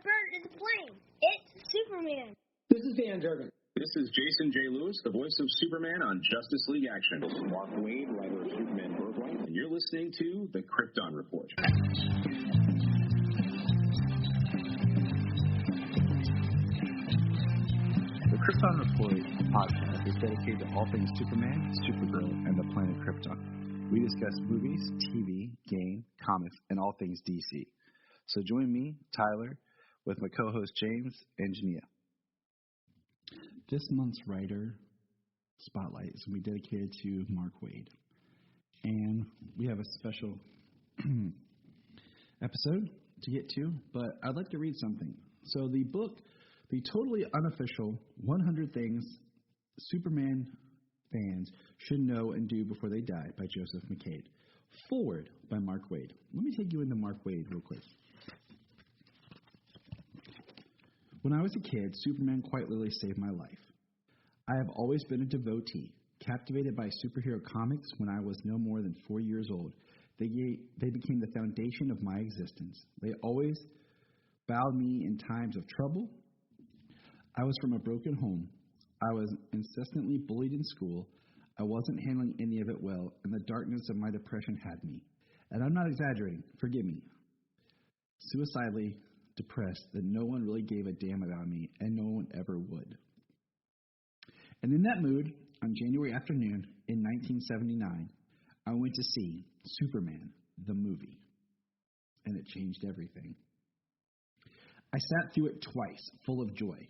bird is a plane. It's Superman. This is Dan Durbin. This is Jason J. Lewis, the voice of Superman on Justice League Action. This is Mark Waid, writer of Superman Birthright. And you're listening to The Krypton Report. The Krypton Report podcast is dedicated to all things Superman, Supergirl, and the planet Krypton. We discuss movies, TV, game, comics, and all things DC. So join me, Tyler, with my co-host James and Jania. This month's writer spotlight is going to be dedicated to Mark Waid. And we have a special episode to get to, but I'd like to read something. So the book, the totally unofficial 100 Things Superman Fans Should Know and Do Before They Die by Joseph McCabe. Forward by Mark Waid. Let me take you into Mark Waid real quick. When I was a kid, Superman quite literally saved my life. I have always been a devotee, captivated by superhero comics when I was no more than 4 years old. They became the foundation of my existence. They always bowed me in times of trouble. I was from a broken home. I was incessantly bullied in school. I wasn't handling any of it well, and the darkness of my depression had me. And I'm not exaggerating. Forgive me. Suicidally depressed that no one really gave a damn about me, and no one ever would. And in that mood, on January afternoon in 1979, I went to see Superman, the movie, and it changed everything. I sat through it twice, full of joy.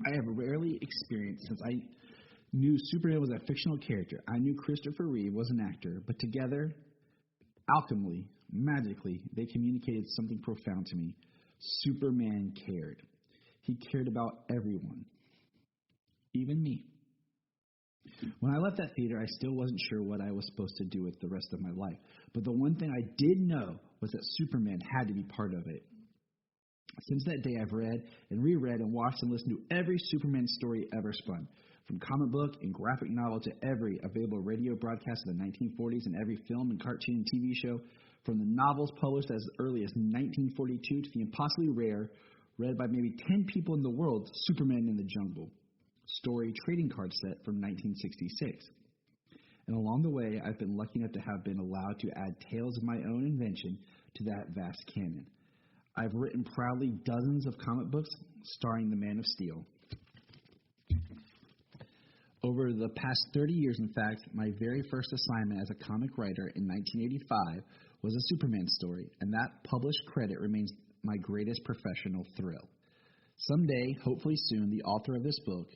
I have rarely experienced, since I knew Superman was a fictional character. I knew Christopher Reeve was an actor, but together, alchemically, magically, they communicated something profound to me. Superman cared. He cared about everyone, even me. When I left that theater, I still wasn't sure what I was supposed to do with the rest of my life. But the one thing I did know was that Superman had to be part of it. Since that day, I've read and reread and watched and listened to every Superman story ever spun, from comic book and graphic novel to every available radio broadcast of the 1940s and every film and cartoon and TV show, from the novels published as early as 1942 to the impossibly rare, read by maybe 10 people in the world, Superman in the Jungle story trading card set from 1966. And along the way, I've been lucky enough to have been allowed to add tales of my own invention to that vast canon. I've written proudly dozens of comic books starring the Man of Steel. Over the past 30 years, in fact, my very first assignment as a comic writer in 1985 was a Superman story, and that published credit remains my greatest professional thrill. Someday, hopefully soon, the author of this book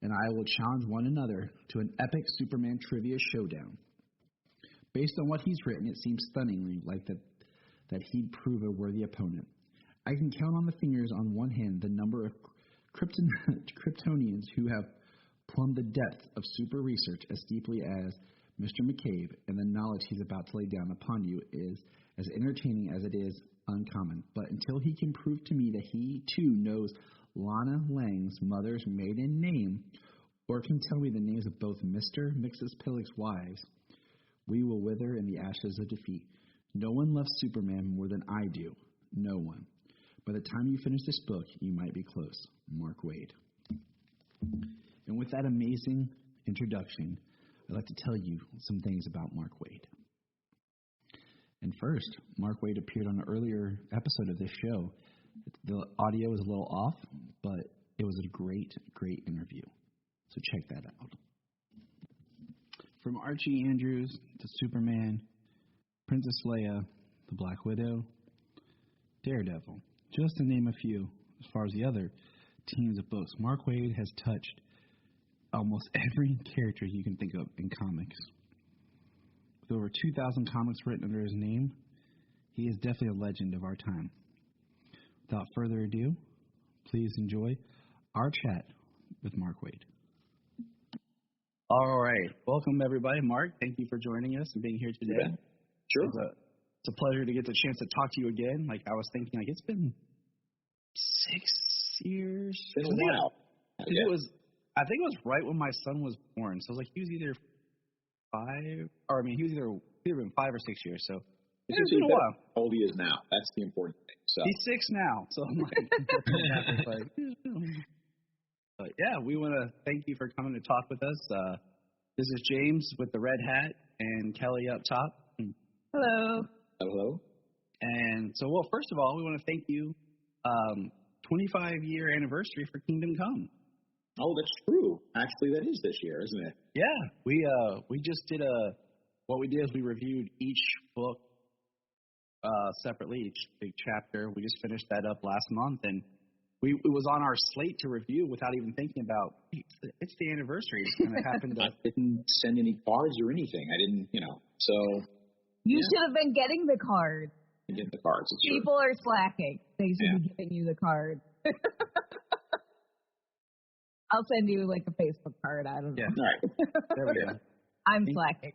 and I will challenge one another to an epic Superman trivia showdown. Based on what he's written, it seems stunningly like that he'd prove a worthy opponent. I can count on the fingers on one hand the number of Kryptonians who have plumbed the depth of super research as deeply as Mr. McCabe, and the knowledge he's about to lay down upon you is as entertaining as it is uncommon. But until he can prove to me that he, too, knows Lana Lang's mother's maiden name, or can tell me the names of both Mr. and Mrs. Pillock's wives, we will wither in the ashes of defeat. No one loves Superman more than I do. No one. By the time you finish this book, you might be close. Mark Waid. And with that amazing introduction, I'd like to tell you some things about Mark Waid. And first, Mark Waid appeared on an earlier episode of this show. The audio was a little off, but it was a great, great interview. So check that out. From Archie Andrews to Superman, Princess Leia, the Black Widow, Daredevil, just to name a few. As far as the other teams of books, Mark Waid has touched almost every character you can think of in comics. With over 2,000 comics written under his name, he is definitely a legend of our time. Without further ado, please enjoy our chat with Mark Waid. All right. Welcome, everybody. Mark, thank you for joining us and being here today. Yeah. Sure. It's a pleasure to get the chance to talk to you again. Like, I was thinking, like, it's been 6 years. It's been a while. Yeah. I think it was right when my son was born. So, like, he was either he was either been 5 or 6 years. So, it's been a while. How old he is now. That's the important thing. So he's 6 now, so I'm like, but yeah, we want to thank you for coming to talk with us. This is James with the red hat and Kelly up top. Hello. hello. And so, well, first of all, we want to thank you. 25-year anniversary for Kingdom Come. Oh, that's true. Actually, that is this year, isn't it? Yeah, we just did what we did is we reviewed each book separately, each big chapter. We just finished that up last month, and it was on our slate to review without even thinking about it's the anniversary. It's going to happen. I didn't send any cards or anything. I didn't, So You should have been getting the card. get the cards. It's true. People are slacking. They should be giving you the card. I'll send you like a Facebook card. I don't know. Yeah. All right. There we go. I'm slacking.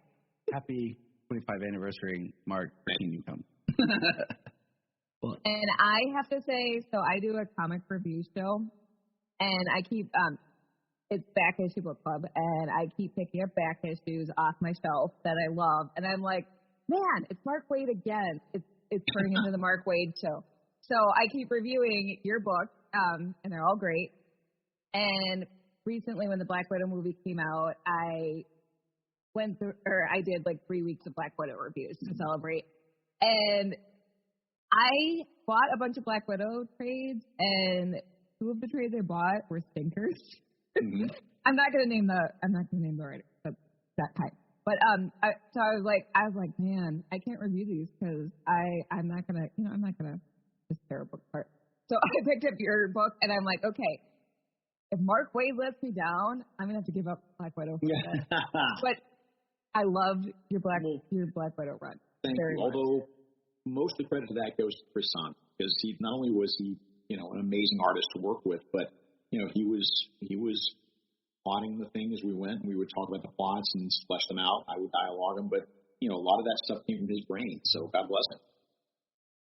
Happy 25th anniversary, Mark. Kingdom Come. And I have to say, so I do a comic review show, and I keep it's Back Issue Book Club, and I keep picking up back issues off my shelf that I love, and I'm like, man, it's Mark Waid again. It's turning into the Mark Waid show. So I keep reviewing your book, and they're all great. And recently, when the Black Widow movie came out, I did like 3 weeks of Black Widow reviews to celebrate, and I bought a bunch of Black Widow trades, and 2 of the trades I bought were stinkers. Mm-hmm. I'm not gonna name the writer, but that kind. But I was like, man, I can't review these because I'm not gonna just tear a book apart. So I picked up your book, and I'm like, okay, if Mark Waid lets me down, I'm gonna have to give up Black Widow. But I loved your Black Widow run. Thank you. Although most of the credit to that goes to Chris Son, because he not only was he an amazing artist to work with, but he was plotting the thing as we went, and we would talk about the plots and flesh them out. I would dialogue them, but a lot of that stuff came from his brain. So God bless him.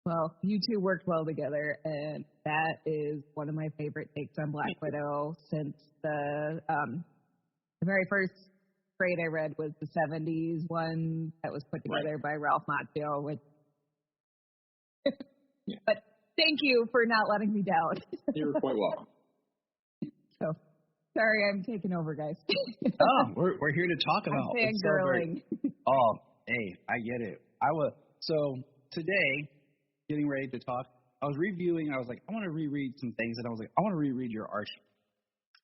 Well, you two worked well together, and that is one of my favorite takes on Black Widow since the very first trade I read was the 70s one that was put together by Ralph Macchio. But thank you for not letting me down. You're quite welcome. So, sorry I'm taking over, guys. We're here to talk about. I'm fangirling. Oh, hey, I get it. So today, getting ready to talk, I was reviewing. I was like, I want to reread some things, and I was like, I want to reread your Archie.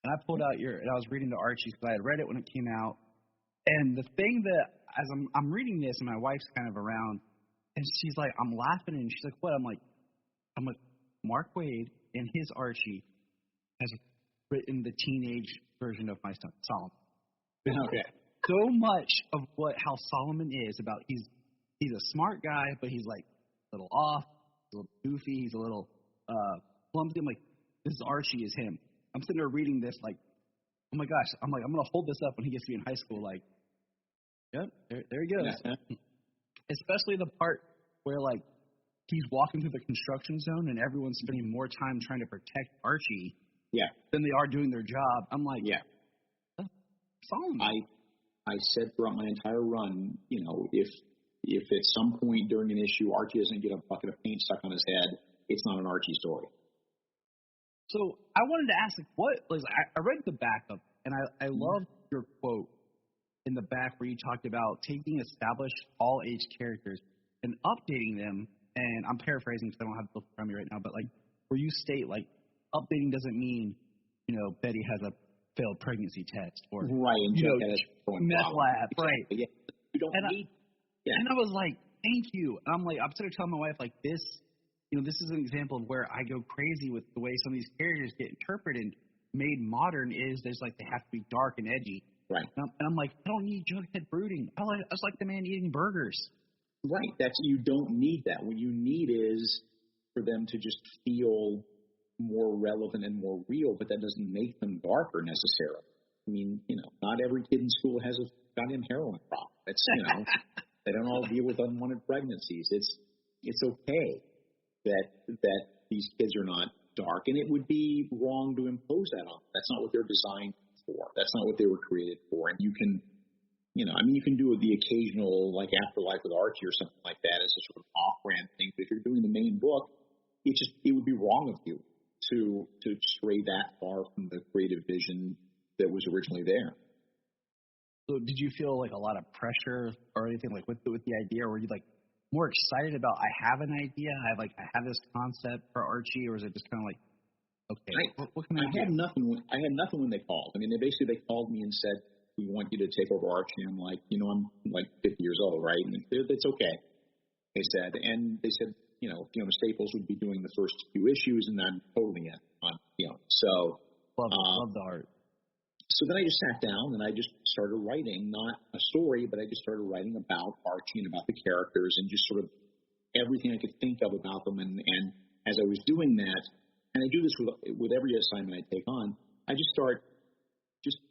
And I pulled out and I was reading the Archie because I had read it when it came out. And the thing that, as I'm reading this, and my wife's kind of around, and she's like, I'm laughing, and she's like, what? I'm like, Mark Waid in his Archie has written the teenage version of my son, Solomon. Okay. So much of how Solomon is about, he's a smart guy, but he's like a little off, a little goofy, he's a little clumsy. I'm like, this is Archie is him. I'm sitting there reading this like, oh my gosh, I'm like, I'm going to hold this up when he gets to be in high school, like, yep, there he goes. Yeah. Especially the part where, like, he's walking through the construction zone and everyone's spending more time trying to protect Archie than they are doing their job. I'm like, Solomon. I said throughout my entire run, if at some point during an issue Archie doesn't get a bucket of paint stuck on his head, it's not an Archie story. So I wanted to ask, I read the back of, and I loved your quote in the back where you talked about taking established all-age characters and updating them, and I'm paraphrasing because I don't have the book in front of me right now, but like where you state like updating doesn't mean, Betty has a failed pregnancy test or meth lab, right? Yeah, you don't need. And I was like, thank you. And I'm sort of telling my wife like this. This is an example of where I go crazy with the way some of these characters get interpreted and made modern. There's like they have to be dark and edgy. Right. And I'm like, I don't need Jughead brooding. I was like the man eating burgers. Right. You don't need that. What you need is for them to just feel more relevant and more real, but that doesn't make them darker necessarily. I mean, not every kid in school has a goddamn heroin problem. It's, they don't all deal with unwanted pregnancies. It's okay that these kids are not dark, and it would be wrong to impose that on them. That's not what they're designed for. That's not what they were created for. And you can, you can do the occasional, like Afterlife with Archie or something like that as a sort of off-brand thing. But if you're doing the main book, it would be wrong of you to stray that far from the creative vision that was originally there. So did you feel like a lot of pressure or anything like with the idea, or were you like more excited about, I have an idea, I have this concept for Archie, or is it just kind of like, okay, what can I do? I had nothing when they called. I mean, they called me and said, we want you to take over Archie. I'm like, I'm like 50 years old, right? And it's okay, they said. And they said, Fiona Staples would be doing the first few issues, and I'm totally in on Fiona. So love the art. So then I just sat down and I just started writing, not a story, but I just started writing about Archie and about the characters and just sort of everything I could think of about them. And as I was doing that, and I do this with every assignment I take on, I just start just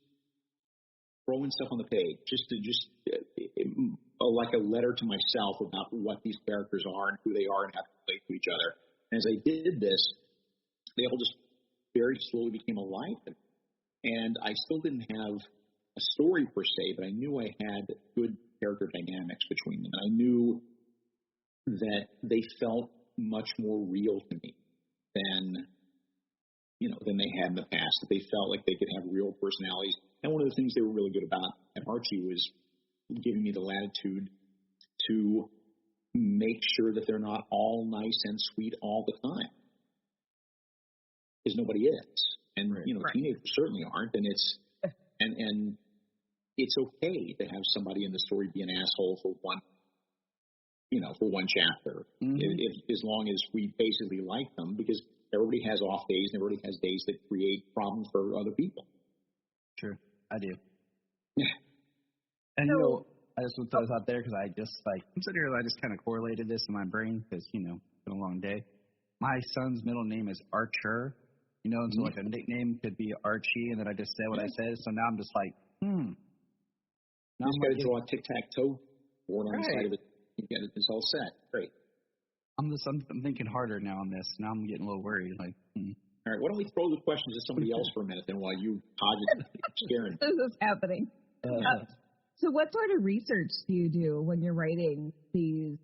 throwing stuff on the page, like a letter to myself about what these characters are and who they are and how they relate to each other. And as I did this, they all just very slowly became alive. And I still didn't have a story per se, but I knew I had good character dynamics between them. And I knew that they felt much more real to me than they had in the past. That they felt like they could have real personalities. And one of the things they were really good about at Archie was giving me the latitude to make sure that they're not all nice and sweet all the time, because nobody is. And teenagers certainly aren't, and it's okay to have somebody in the story be an asshole for one chapter, as long as we basically like them, because everybody has off days and everybody has days that create problems for other people. Sure, I do. Yeah. And I just want to throw this out there because I just I'm sitting here, I just kind of correlated this in my brain because it's been a long day. My son's middle name is Archer. And so like a nickname could be Archie, and then I just said what I said. So now I'm just like, Now you just got to draw a tic-tac-toe board on the side of it. You get it. It's all set. Great. I'm thinking harder now on this. Now I'm getting a little worried. Like, All right. Why don't we throw the questions to somebody else for a minute, then, while you scaring. This is happening. So what sort of research do you do when you're writing these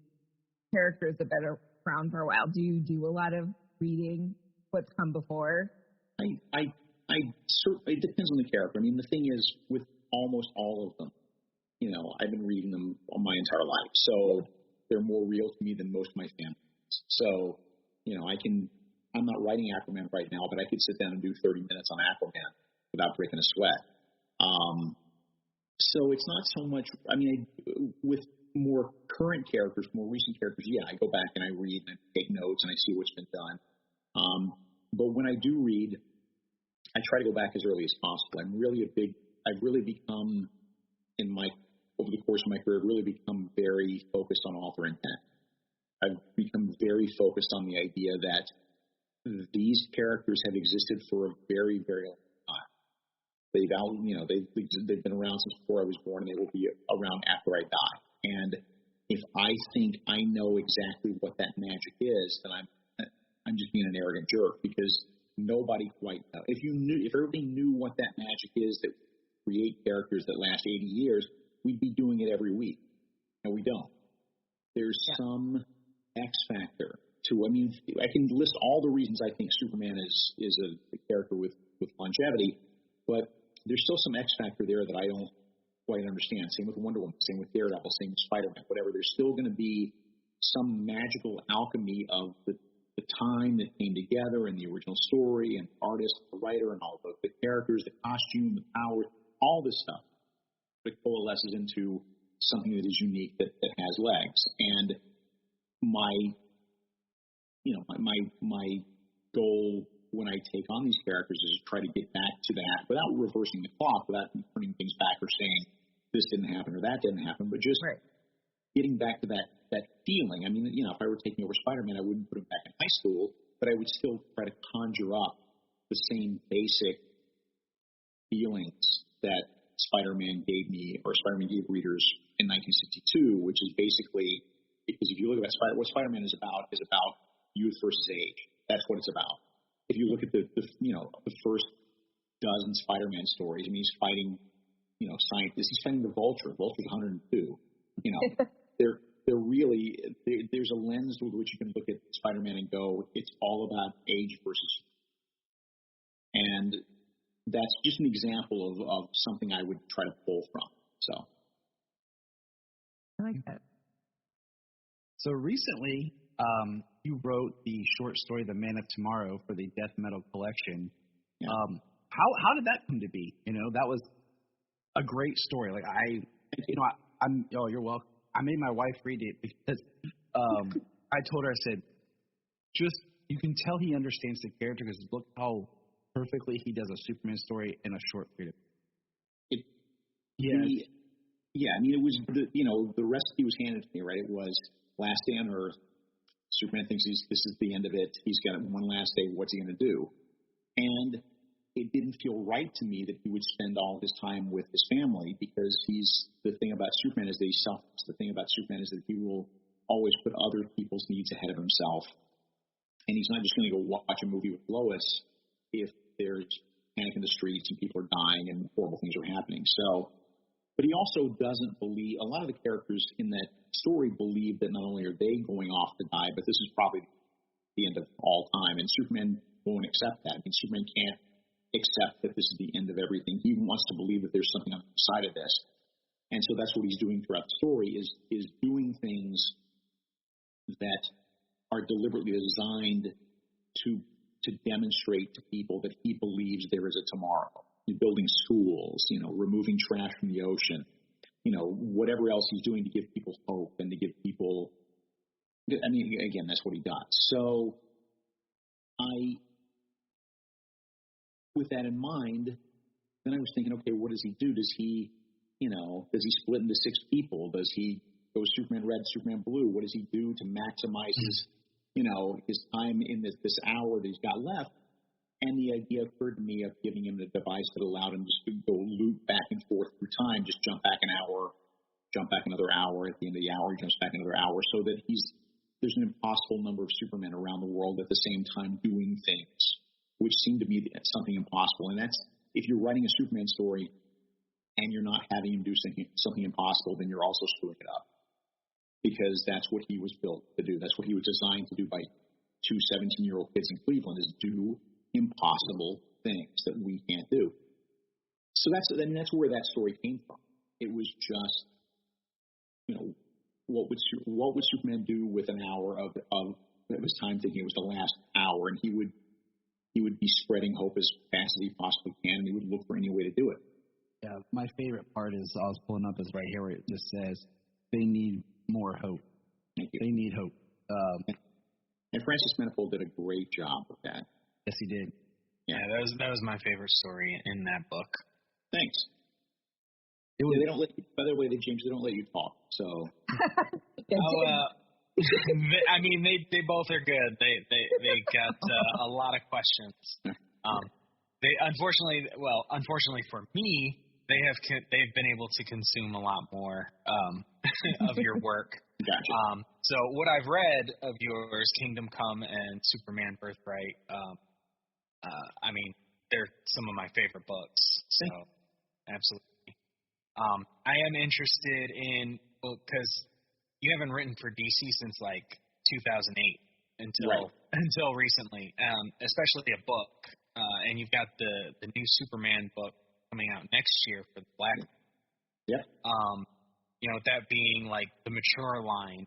characters that have been around for a while? Do you do a lot of reading what's come before? It depends on the character. I mean, the thing is, with almost all of them, I've been reading them all my entire life, so they're more real to me than most of my family. So, I'm not writing Aquaman right now, but I could sit down and do 30 minutes on Aquaman without breaking a sweat. So it's not so much, with more current characters, more recent characters, I go back and I read and I take notes and I see what's been done. But when I do read, I try to go back as early as possible. I've really become, over the course of my career, really become very focused on author intent. I've become very focused on the idea that these characters have existed for a very, very long time. They've been around since before I was born, and they will be around after I die. And if I think I know exactly what that magic is, then I'm just being an arrogant jerk, because nobody quite knows. If everybody knew what that magic is that create characters that last 80 years, we'd be doing it every week. And we don't. There's some X factor to. I can list all the reasons I think Superman is a character with longevity, but there's still some X factor there that I don't quite understand. Same with Wonder Woman, same with Daredevil, same with Spider-Man, whatever. There's still going to be some magical alchemy of the time that came together in the original story, and the artist, the writer, and all the characters, the costume, the powers, all this stuff that coalesces into something that is unique, that has legs. And my goal when I take on these characters is to try to get back to that without reversing the clock, without turning things back or saying this didn't happen or that didn't happen, but just getting back to that feeling. If I were taking over Spider-Man, I wouldn't put him back in high school, but I would still try to conjure up the same basic feelings that Spider-Man gave me, or Spider-Man gave readers in 1962, which is basically, because if you look at what Spider-Man is about youth versus age. That's what it's about. If you look at the first dozen Spider-Man stories, he's fighting, scientists. He's fighting the Vulture. Vulture's 102. there's a lens with which you can look at Spider-Man and go, it's all about age versus, and that's just an example of something I would try to pull from. So I like that. So recently, you wrote the short story "The Man of Tomorrow" for the Death Metal collection. Yeah. How did that come to be? That was a great story. Like you're welcome. I made my wife read it because I told her, I said, you can tell he understands the character because look how perfectly he does a Superman story in a short period. It was the recipe was handed to me, right? It was last day on Earth. Superman thinks this is the end of it. He's got one last day. What's he going to do? And it didn't feel right to me that he would spend all his time with his family because the thing about Superman is that he suffers. The thing about Superman is that he will always put other people's needs ahead of himself. And he's not just going to go watch a movie with Lois if there's panic in the streets and people are dying and horrible things are happening. But he also doesn't believe, a lot of the characters in that story believe that not only are they going off to die, but this is probably the end of all time. And Superman won't accept that. I mean, Superman can't accept that this is the end of everything. He wants to believe that there's something on the side of this. And so that's what he's doing throughout the story is doing things that are deliberately designed to demonstrate to people that he believes there is a tomorrow. Building schools, removing trash from the ocean, whatever else he's doing to give people hope and to give people, I mean, again, that's what he does. So with that in mind, then I was thinking, okay, what does he do? Does he split into 6 people? Does he go Superman Red, Superman Blue? What does he do to maximize his time in this hour that he's got left? And the idea occurred to me of giving him the device that allowed him just to go loop back and forth through time, just jump back an hour, jump back another hour. At the end of the hour, he jumps back another hour, so that there's an impossible number of Supermen around the world at the same time doing things, which seemed to me something impossible. And that's, if you're writing a Superman story and you're not having him do something impossible, then you're also screwing it up. Because that's what he was built to do. That's what he was designed to do by 2 17-year-old kids in Cleveland, is do impossible things that we can't do. So that's where that story came from. It was just, what would Superman do with an hour of it was time thinking it was the last hour, and he would be spreading hope as fast as he possibly can, and he would look for any way to do it. Yeah, my favorite part is, I was pulling up, is right here where it just says, they need more hope. Thank you. They need hope. And Francis Manifold did a great job with that. Yes, he did. Yeah, that was my favorite story in that book. Thanks. They don't let you, by the way, James, they don't let you talk. So. I mean, they both are good. They got a lot of questions. Unfortunately for me, they've been able to consume a lot more of your work. Gotcha. So what I've read of yours, Kingdom Come and Superman Birthright, I mean, they're some of my favorite books. So absolutely. I am interested in, because you haven't written for DC since like 2008 until recently, especially a book. And you've got the new Superman book coming out next year for the Black. Yeah. That being like the mature line,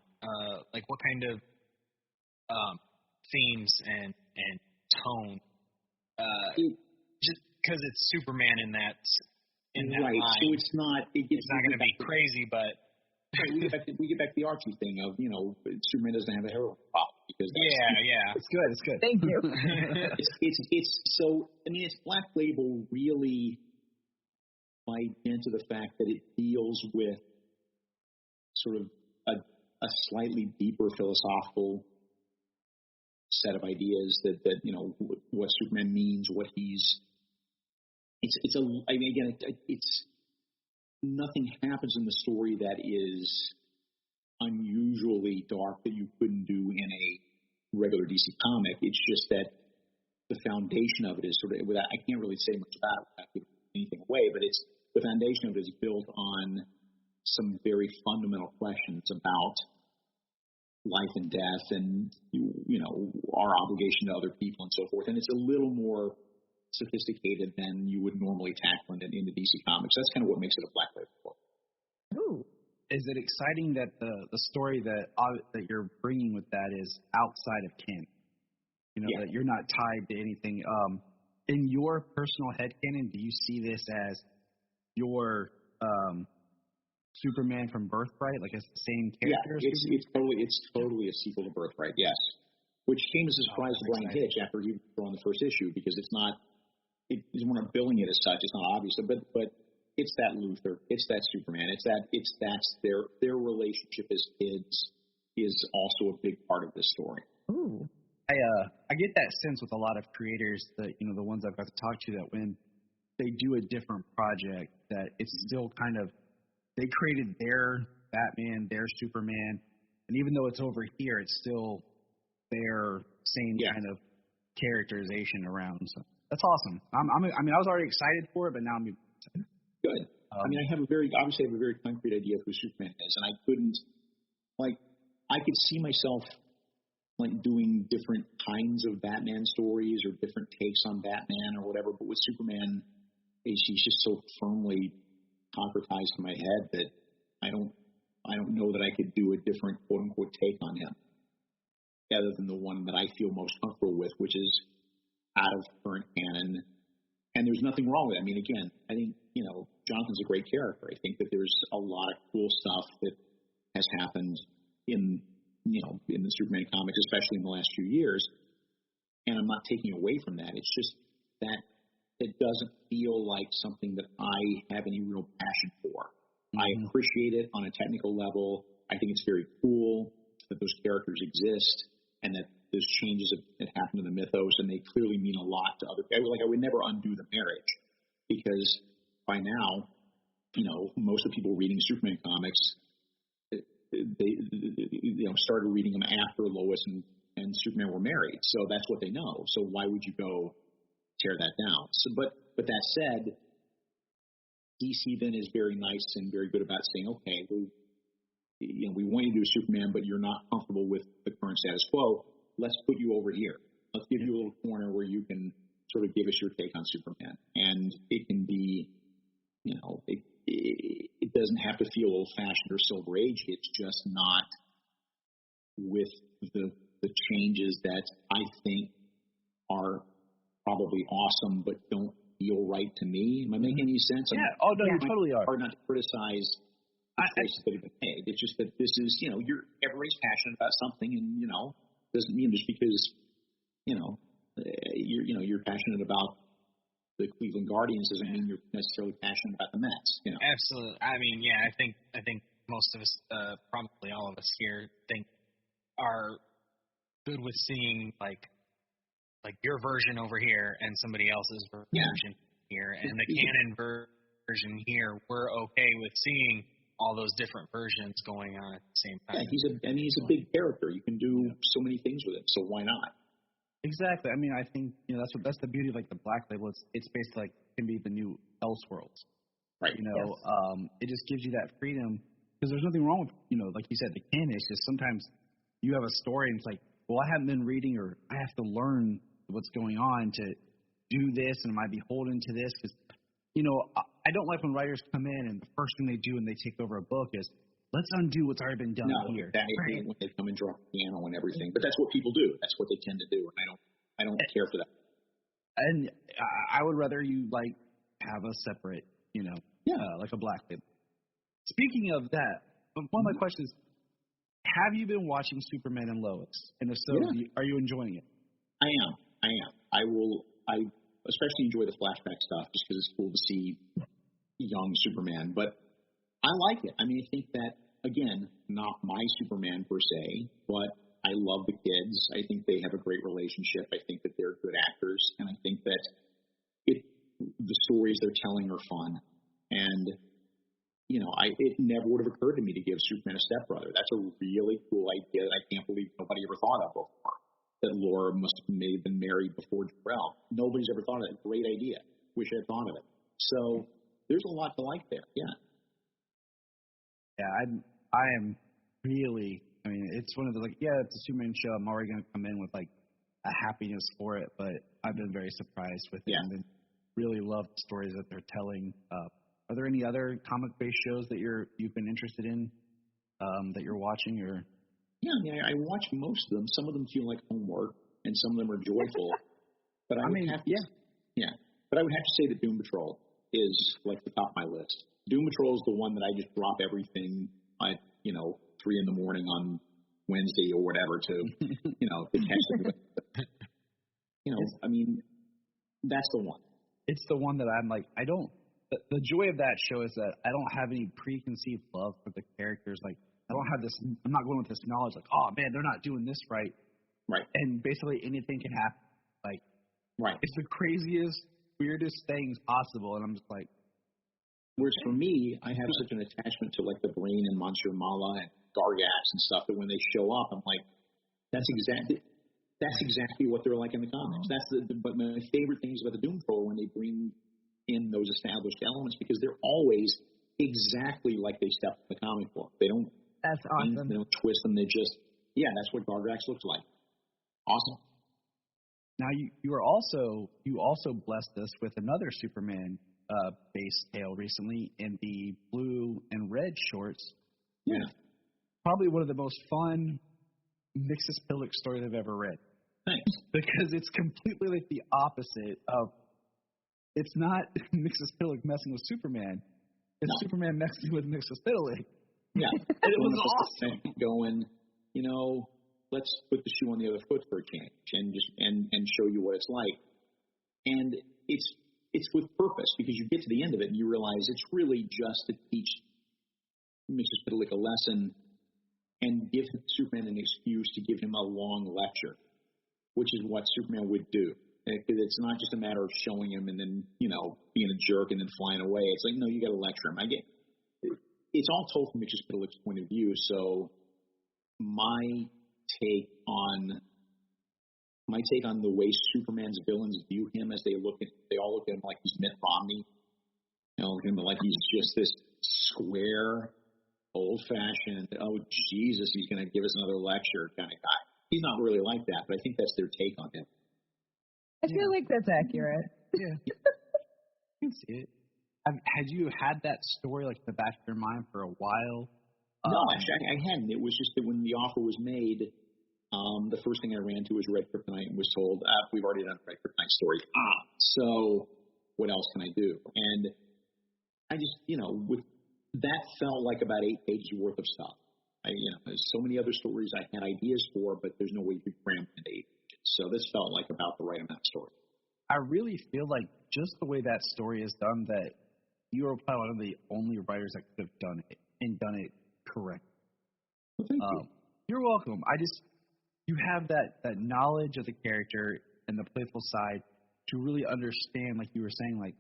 like what kind of themes and tone, just because it's Superman in that right. line. So it's not going to be crazy, but we get back to the Archie thing of Superman doesn't have a heroin problem because it's good. Thank you. It's Black Label really might into the fact that it deals with sort of a slightly deeper philosophical set of ideas that what Superman means, what he's. It's nothing happens in the story that is unusually dark that you couldn't do in a regular DC comic. It's just that the foundation of it is sort of, I can't really say much about it without giving anything away, but the foundation of it is built on some very fundamental questions about life and death and, our obligation to other people and so forth. And it's a little more sophisticated than you would normally tackle in the DC Comics. That's kind of what makes it a Black Label book. Ooh. Is it exciting that the story that you're bringing with that is outside of canon? That you're not tied to anything. In your personal headcanon, do you see this as your Superman from Birthright, like it's the same character? Yeah, it's totally a sequel to Birthright. Yes, which came as a surprise to Brian Hitch after he was on the first issue, because it's not. We're not billing it as such. It's not obvious, but it's that Luthor, it's that Superman, that's their relationship as kids is also a big part of this story. Ooh. I get that sense with a lot of creators that the ones I've got to talk to, that when they do a different project, that it's still kind of they created their Batman, their Superman, and even though it's over here, it's still their same kind of characterization around. So that's awesome. I was already excited for it, but now I'm excited. Good. I have a very concrete idea of who Superman is, and I couldn't I could see myself doing different kinds of Batman stories or different takes on Batman or whatever, but with Superman, he's just so firmly concretized in my head that I don't know that I could do a different quote unquote take on him, other than the one that I feel most comfortable with, which is out of current canon. And there's nothing wrong with it. I mean, again, I think Jonathan's a great character. I think that there's a lot of cool stuff that has happened in the Superman comics, especially in the last few years. And I'm not taking away from that. It's just that it doesn't feel like something that I have any real passion for. I appreciate it on a technical level. I think it's very cool that those characters exist and that those changes that happen in the mythos, and they clearly mean a lot to other people. I would never undo the marriage, because by now, most of the people reading Superman comics, they started reading them after Lois and Superman were married, so that's what they know. So why would you go tear that down? So, but that said, DC then is very nice and very good about saying, okay, we want you to do Superman, but you're not comfortable with the current status quo. Let's put you over here. Let's give you a little corner where you can sort of give us your take on Superman, and it can be, it doesn't have to feel old-fashioned or Silver Age. It's just not with the changes that I think are probably awesome but don't feel right to me. Am I making any sense? Yeah. Oh, no, you totally are. Hard not to criticize the choices that have been made. It's just that this is, everybody's passionate about something, and, doesn't mean just because, you're passionate about the Cleveland Guardians doesn't mean you're necessarily passionate about the Mets. Absolutely. I mean, yeah, I think most of us, probably all of us here, are good with seeing like your version over here and somebody else's version here, and the canon version here. We're okay with seeing all those different versions going on at the same time. Yeah, he's a big character. You can do so many things with him, so why not? Exactly. I mean, I think that's the beauty of the Black Label. It's basically can be the new Elseworlds, right? It just gives you that freedom, because there's nothing wrong with like you said, the canon. It's just sometimes you have a story and it's like, well, I haven't been reading, or I have to learn what's going on to do this, and am I beholden to this? Because I don't like when writers come in and the first thing they do when they take over a book is, let's undo what's already been done here. That is when they come and draw piano and everything. But that's what people do. That's what they tend to do, and I don't care for that. And I would rather you have a separate, like a Black Label. Speaking of that, one of my questions: have you been watching Superman and Lois? And if so, are you enjoying it? I am. I especially enjoy the flashback stuff just because it's cool to see young Superman. But I like it. I mean, I think that, again, not my Superman per se, but I love the kids. I think they have a great relationship. I think that they're good actors. And I think that the stories they're telling are fun. And, it never would have occurred to me to give Superman a stepbrother. That's a really cool idea that I can't believe nobody ever thought of before. That Laura may have been married before Jor-El. Nobody's ever thought of it. Great idea. Wish I had thought of it. So there's a lot to like there. Yeah. Yeah, I am really I mean, it's one of the, like, yeah, it's a Superman show. I'm already going to come in with, like, a happiness for it, but I've been very surprised with it and really love the stories that they're telling. Are there any other comic-based shows that you've been interested in that you're watching? Or Yeah, I mean, I watch most of them. Some of them feel like homework, and some of them are joyful. But I would have to say that Doom Patrol is like the top of my list. Doom Patrol is the one that I just drop everything at 3 a.m. on Wednesday or whatever to to catch it. I mean, that's the one. It's the one that I'm like, I don't. The joy of that show is that I don't have any preconceived love for the characters. Like, I don't have this. I'm not going with this knowledge. Like, oh man, they're not doing this right. Right. And basically anything can happen. Like, right. It's the craziest, weirdest things possible, and I'm just like. Whereas for me, I have such an attachment to like the Brain and Monsieur Mala and Gargax and stuff that when they show up, I'm like, that's exactly what they're like in the comics. But my favorite things about the Doom Patrol when they bring in those established elements because they're always exactly like they stepped in the comic book. They don't. That's awesome. They don't twist them. They just that's what Gargax looks like. Awesome. Now you also blessed us with another Superman base tale recently in the blue and red shorts. Yeah. Probably one of the most fun Mixospillic stories I've ever read. Thanks. Because it's completely like the opposite of. It's not Mixospillic messing with Superman. It's Superman messing with Mixospillic. Yeah. And it was awesome. Going, let's put the shoe on the other foot for a change and show you what it's like. And it's with purpose because you get to the end of it and you realize it's really just to teach Mixospillic a lesson and give Superman an excuse to give him a long lecture, which is what Superman would do. It's not just a matter of showing him and then, being a jerk and then flying away. It's like, no, you got to lecture him. It's all told from Mixospillic's point of view. So my take on the way Superman's villains view him as they all look at him like he's Mitt Romney. Look at him like he's just this square, old-fashioned, oh, Jesus, he's going to give us another lecture kind of guy. He's not really like that, but I think that's their take on him. I feel like that's accurate. Yeah. I can see it. Had you had that story like in the back of your mind for a while? No, actually, I hadn't. It was just that when the offer was made, the first thing I ran to was Red Kryptonite and was told, we've already done a Red Kryptonite story. So what else can I do? And I just, with that felt like about 8 pages worth of stuff. There's so many other stories I had ideas for, but there's no way you could cram it into 8 pages. So this felt like about the right amount of story. I really feel like just the way that story is done, that you are probably one of the only writers that could have done it and done it correctly. Well, thank you. You're welcome. You have that knowledge of the character and the playful side to really understand, like you were saying, like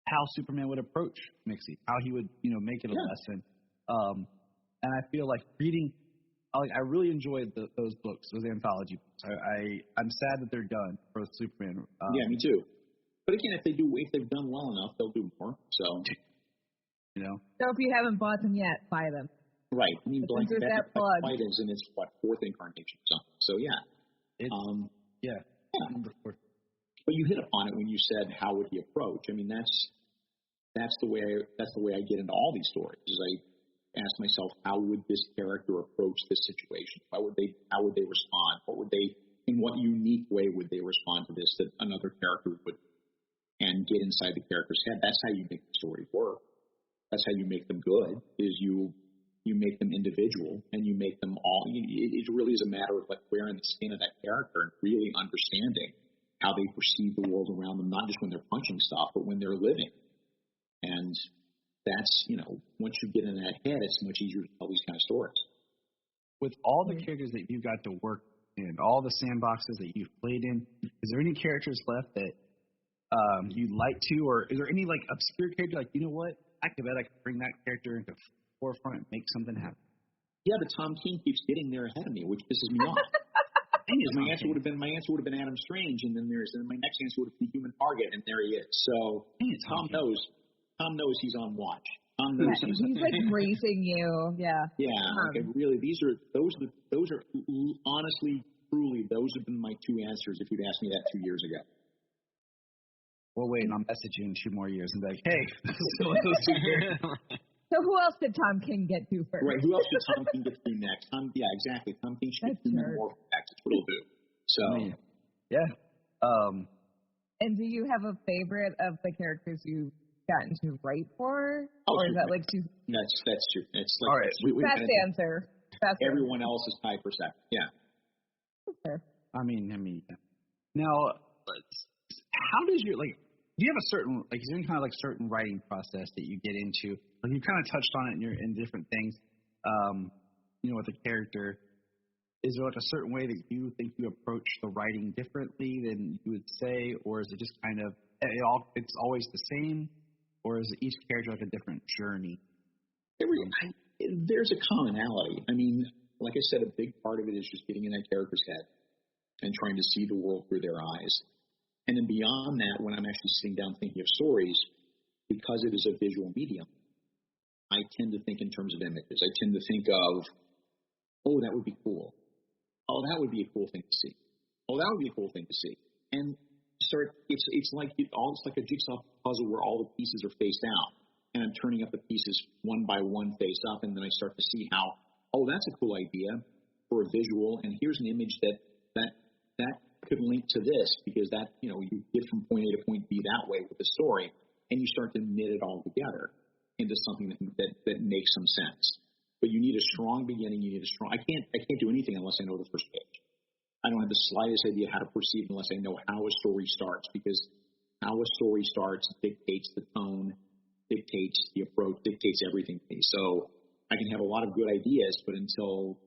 how Superman would approach Mixie, how he would, make it a lesson. And I feel like reading, I really enjoyed those books, those anthology books. I'm sad that they're done for Superman. Yeah, me too. But again, if they've done well enough, they'll do more. So, So if you haven't bought them yet, buy them. Right. I mean, Black Fight is in its fourth incarnation. So yeah. Number 4. But you hit upon it when you said how would he approach. I mean, that's the way I get into all these stories. Is I ask myself, how would this character approach this situation? How would they respond? In what unique way would they respond to this that another character would? And get inside the character's head. That's how you make the story work. That's how you make them good. Is you make them individual and you make them all. It really is a matter of like wearing the skin of that character and really understanding how they perceive the world around them, not just when they're punching stuff, but when they're living. And that's, once you get in that head, it's much easier to tell these kind of stories. With all the characters that you got to work in, all the sandboxes that you've played in, is there any characters left that you'd like to, or is there any like obscure character like, you know what, I bet I could bring that character into forefront and make something happen? Yeah, but Tom King keeps getting there ahead of me, which pisses me off. My answer would have been Adam Strange, and then my next answer would have been Human Target, and there he is. So Tom knows he's on watch. Tom knows he's like racing you. Yeah. Yeah, like really, those are honestly, truly, those have been my two answers if you'd asked me that 2 years ago. Well, wait, and I'll message you in 2 more years and be like, hey, this is one of those 2 years. So who else did Tom King get to first? Right, who else did Tom King get to next? Yeah, exactly. Tom King should get to more facts. That's what he'll do. So, yeah. And do you have a favorite of the characters you've gotten to write for? Or is that like she's... That's true. It's like, all right. Best answer. Everyone else is tied for second. Yeah. Okay. I mean, now, how does your, like, do you have a certain, like, is there any kind of, like, certain writing process that you get into? Like, you kind of touched on it in different things, with the character. Is there, like, a certain way that you think you approach the writing differently than you would say, or is it just kind of, it's always the same, or is each character like a different journey? There's a commonality. I mean, like I said, a big part of it is just getting in that character's head and trying to see the world through their eyes. And then beyond that, when I'm actually sitting down thinking of stories, because it is a visual medium, I tend to think in terms of images. I tend to think of, oh, that would be cool. Oh, that would be a cool thing to see. Oh, that would be a cool thing to see. And it's like a jigsaw puzzle where all the pieces are faced out. And I'm turning up the pieces one by one face up, and then I start to see how, oh, that's a cool idea for a visual, and here's an image that could link to this, because that, you get from point A to point B that way with the story, and you start to knit it all together into something that makes some sense. But you need a strong beginning. I can't do anything unless I know the first page. I don't have the slightest idea how to proceed unless I know how a story starts, because how a story starts dictates the tone, dictates the approach, dictates everything to me. So I can have a lot of good ideas, but until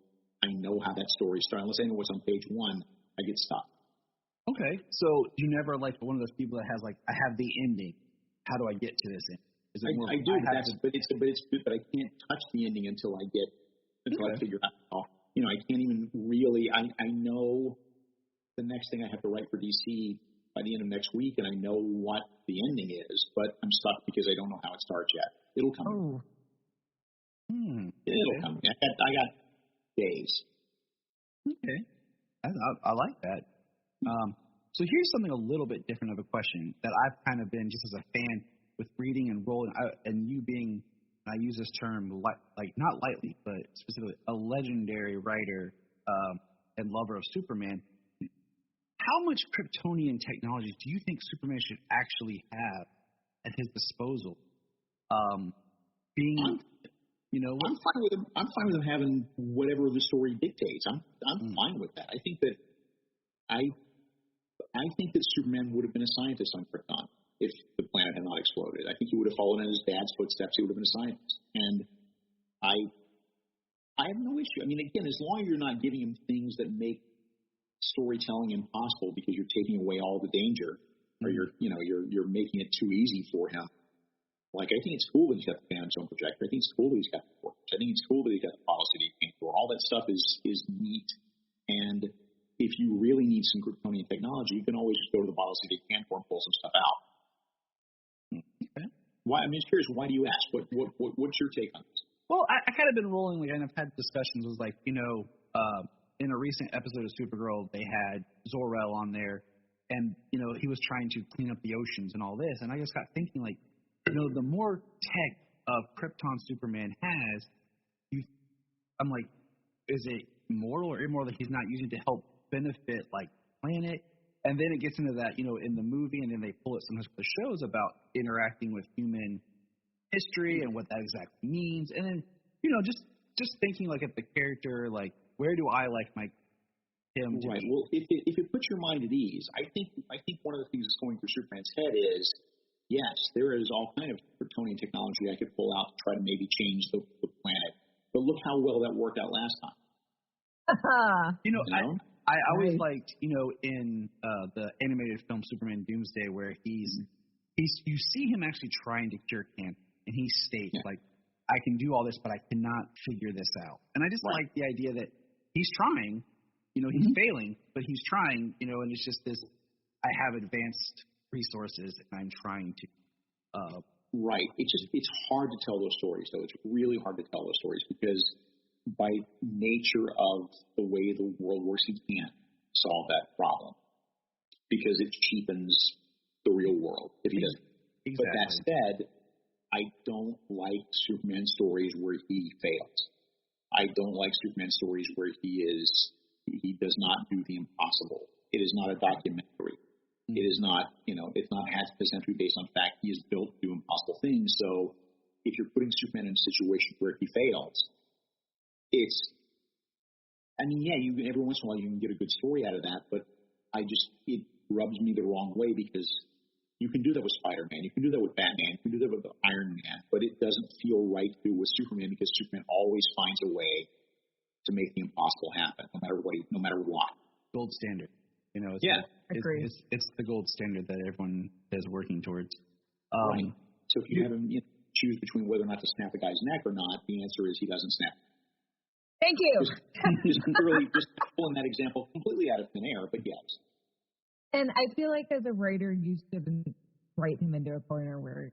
I know how that story starts, unless I know what's on page one, I get stuck. Okay, so you never like one of those people that has like, I have the ending. How do I get to this ending? I do, but I can't touch the ending until I figure out how. I can't even really. I know the next thing I have to write for DC by the end of next week, and I know what the ending is, but I'm stuck because I don't know how it starts yet. It'll come. Oh. It'll come. I got days. Okay, I like that. So here's something a little bit different of a question that I've kind of been, just as a fan, with reading and rolling, and you being, I use this term like not lightly, but specifically a legendary writer and lover of Superman. How much Kryptonian technology do you think Superman should actually have at his disposal? I'm fine with him. I'm fine with him having whatever the story dictates. I'm fine with that. I think that Superman would have been a scientist on Krypton if the planet had not exploded. I think he would have followed in his dad's footsteps. He would have been a scientist. And I have no issue. I mean, again, as long as you're not giving him things that make storytelling impossible because you're taking away all the danger, or you're making it too easy for him. Like, I think it's cool that he's got the Phantom projector. I think it's cool that he's got the Forge. I think it's cool that he's got the policy to paint for. All that stuff is neat. And if you really need some Kryptonian technology, you can always just go to the Bottle City Canfor and pull some stuff out. Okay. Why? I'm just curious. Why do you ask? What's your take on this? Well, I kind of been rolling, like, and I've had discussions with, like, in a recent episode of Supergirl, they had Zor-El on there, and he was trying to clean up the oceans and all this, and I just got thinking, like, the more tech of Krypton Superman has, I'm like, is it moral or immoral that he's not using to help benefit, like, planet? And then it gets into that, in the movie, and then they pull it sometimes for the shows about interacting with human history and what that exactly means. And then, just thinking, like, at the character, like, where do I like him to right. be? Well, if it puts your mind at ease, I think one of the things that's going through Superman's head is, yes, there is all kind of Kryptonian technology I could pull out to try to maybe change the planet. But look how well that worked out last time. I always liked, in the animated film Superman Doomsday, where you see him actually trying to cure cancer, and he states, like, I can do all this, but I cannot figure this out. And I just like the idea that he's trying, he's failing, but he's trying, and it's just this, I have advanced resources, and I'm trying to Right. It's hard to tell those stories, though. It's really hard to tell those stories because by nature of the way the world works, he can't solve that problem because it cheapens the real world if he doesn't. Exactly. But that said, I don't like Superman stories where he fails. I don't like Superman stories where he does not do the impossible. It is not a documentary. It is not, it's not half the century based on fact. He is built to do impossible things. So if you're putting Superman in a situation where he fails, every once in a while you can get a good story out of that, but it rubs me the wrong way because you can do that with Spider-Man, you can do that with Batman, you can do that with Iron Man, but it doesn't feel right to do with Superman because Superman always finds a way to make the impossible happen, no matter what. Gold standard. It's the gold standard that everyone is working towards. Right. So if you have him choose between whether or not to snap a guy's neck or not, the answer is he doesn't snap. Thank you. Just pulling that example completely out of thin air, but yes. And I feel like as a writer, you shouldn't write him into a corner where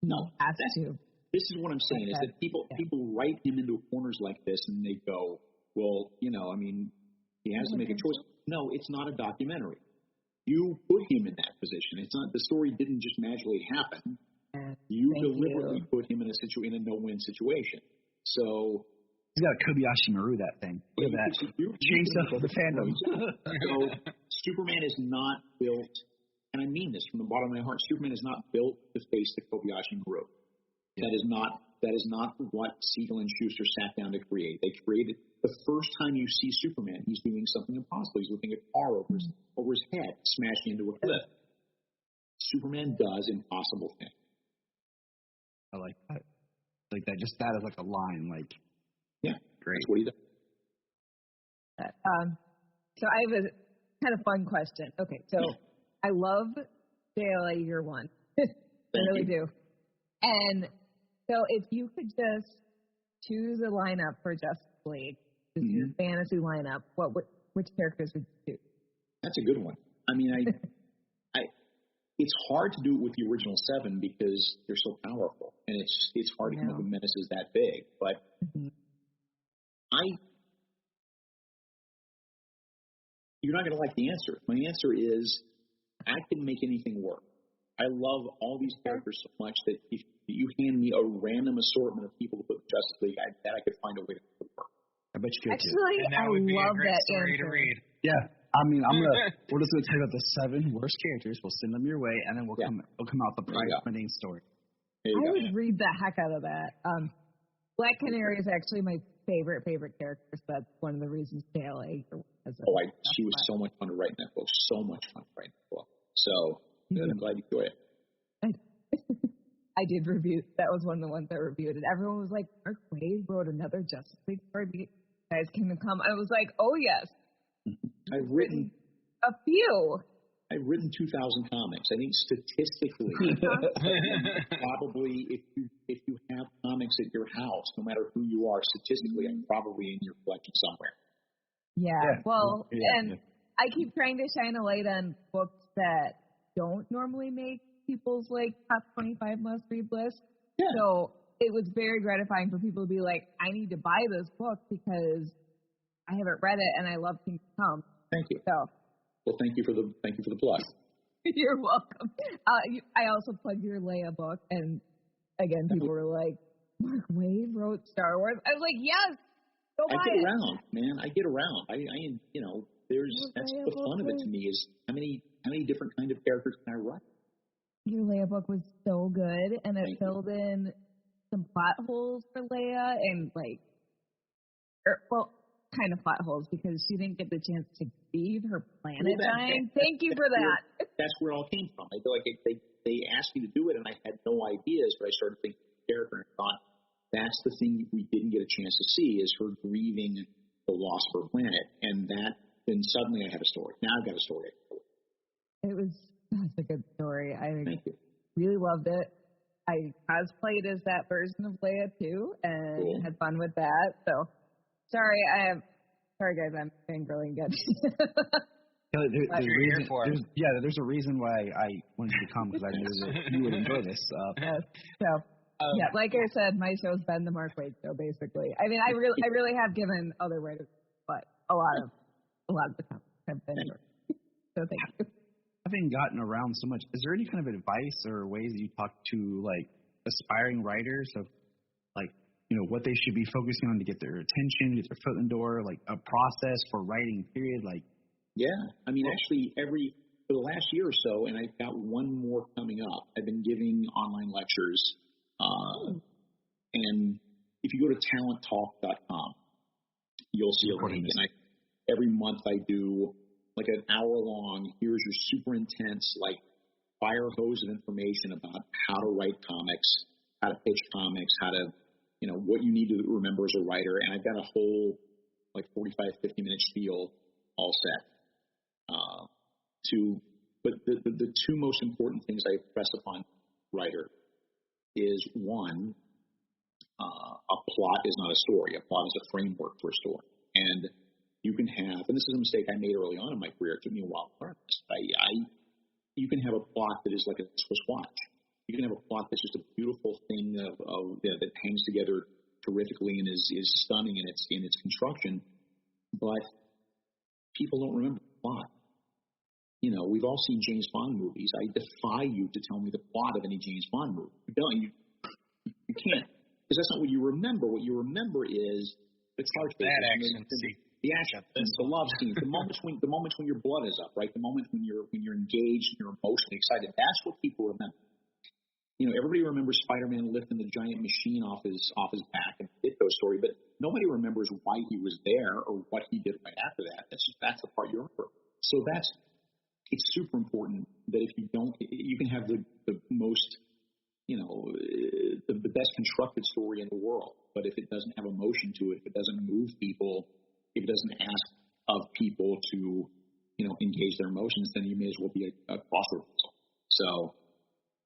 he has to. This is what I'm saying, is that people write him into corners like this, and they go, well, he has to make a choice. No, it's not a documentary. You put him in that position. It's not, the story didn't just magically happen. You deliberately put him in a no-win situation. So he's got a Kobayashi Maru, that thing. Look at that. Changed up the fandom. So Superman is not built, and I mean this from the bottom of my heart, Superman is not built to face the Kobayashi Maru. Yeah. That is not what Siegel and Schuster sat down to create. They created, the first time you see Superman, he's doing something impossible. He's lifting a car over his head, smashing into a cliff. Superman does impossible things. I like that. Like that, just that as like a line, like, yeah, great. That's what he does. So I have a kind of fun question. Okay, so I love JLA Year One. I really do. And so if you could just choose a lineup for Justice League, your fantasy lineup, which characters would you choose? That's a good one. I mean, it's hard to do it with the original 7 because they're so powerful, and it's hard to come up with menaces that big. But you're not going to like the answer. My answer is I can make anything work. I love all these characters so much that if you hand me a random assortment of people to put in Justice League, I bet I could find a way to make it work. I bet you could. Actually, and that would be love a great that story answer. to read. Yeah. I mean, we're just going to take out the 7 worst characters. We'll send them your way, and then we'll come out the prize-winning story. I would read the heck out of that. Black Canary is actually my favorite character, so that's one of the reasons JLA. She was so much fun to write in that book. So much fun to write in that book. So I'm glad you enjoyed it. I did review. That was one of the ones I reviewed, and everyone was like, "Mark Waid wrote another Justice League story. You guys can come." I was like, "Oh yes." I've written a few. I've written 2,000 comics. I think statistically, probably if you have comics at your house, no matter who you are, statistically, I'm probably in your collection somewhere. Yeah. Well, I keep trying to shine a light on books that don't normally make people's top 25 must-read list. Yeah. So it was very gratifying for people to be like, I need to buy this book because I haven't read it and I love Kingdom Come. Thank you. So. Well, thank you for the plug. You're welcome. I also plugged your Leia book, and again, people were like, Mark Waid wrote Star Wars. I was like, yes, go buy it. I get around, man. I get around. That's the fun of it to me is how many different kind of characters can I write? Your Leia book was so good, and it filled in some plot holes for Leia, and kind of plot holes because she didn't get the chance to leave her planet dying. Thank you for that. That's where it all came from. I feel like they asked me to do it, and I had no ideas, but I started thinking of the character and thought, that's the thing we didn't get a chance to see is her grieving the loss of her planet. And then suddenly I had a story. Now I've got a story. It was such a good story. Thank you. Really loved it. I cosplayed as that version of Leia too, and had fun with that. So, sorry guys, I'm fangirling again. There's a reason why I wanted you to come because I knew that you would enjoy this. Yes. So like I said, my show's been the Mark Waid show, basically. I mean, I really have given other writers, but a lot of the time have been yours. So thank you. Having gotten around so much, is there any kind of advice or ways that you talk to like aspiring writers of like, you know, what they should be focusing on to get their attention, get their foot in the door, like a process for writing, period? Like, yeah, I mean, actually, for the last year or so, and I've got one more coming up. I've been giving online lectures, and if you go to talenttalk.com, you'll see a link. And every month I do like an hour-long, here's your super intense, like fire hose of information about how to write comics, how to pitch comics, how to, you know, what you need to remember as a writer. And I've got a whole like 45, 50-minute spiel all set. But the two most important things I press upon writer is one, a plot is not a story. A plot is a framework for a story. And you can have, and this is a mistake I made early on in my career. It took me a while to learn this. You can have a plot that is like a Swiss watch. You can have a plot that's just a beautiful thing that hangs together terrifically and is stunning in its construction, but people don't remember the plot. You know, we've all seen James Bond movies. I defy you to tell me the plot of any James Bond movie. You can't, because that's not what you remember. What you remember is the car chases, the action, the love scenes, the moments when your blood is up, right? The moments when you're engaged and you're emotionally excited. That's what people remember. You know, everybody remembers Spider-Man lifting the giant machine off his back and the Ditko story, but nobody remembers why he was there or what he did right after that. That's the part you remember. So it's super important that if you don't, you can have the most, you know, the best constructed story in the world, but if it doesn't have emotion to it, if it doesn't move people, if it doesn't ask of people to, you know, engage their emotions, then you may as well be a crossroads. So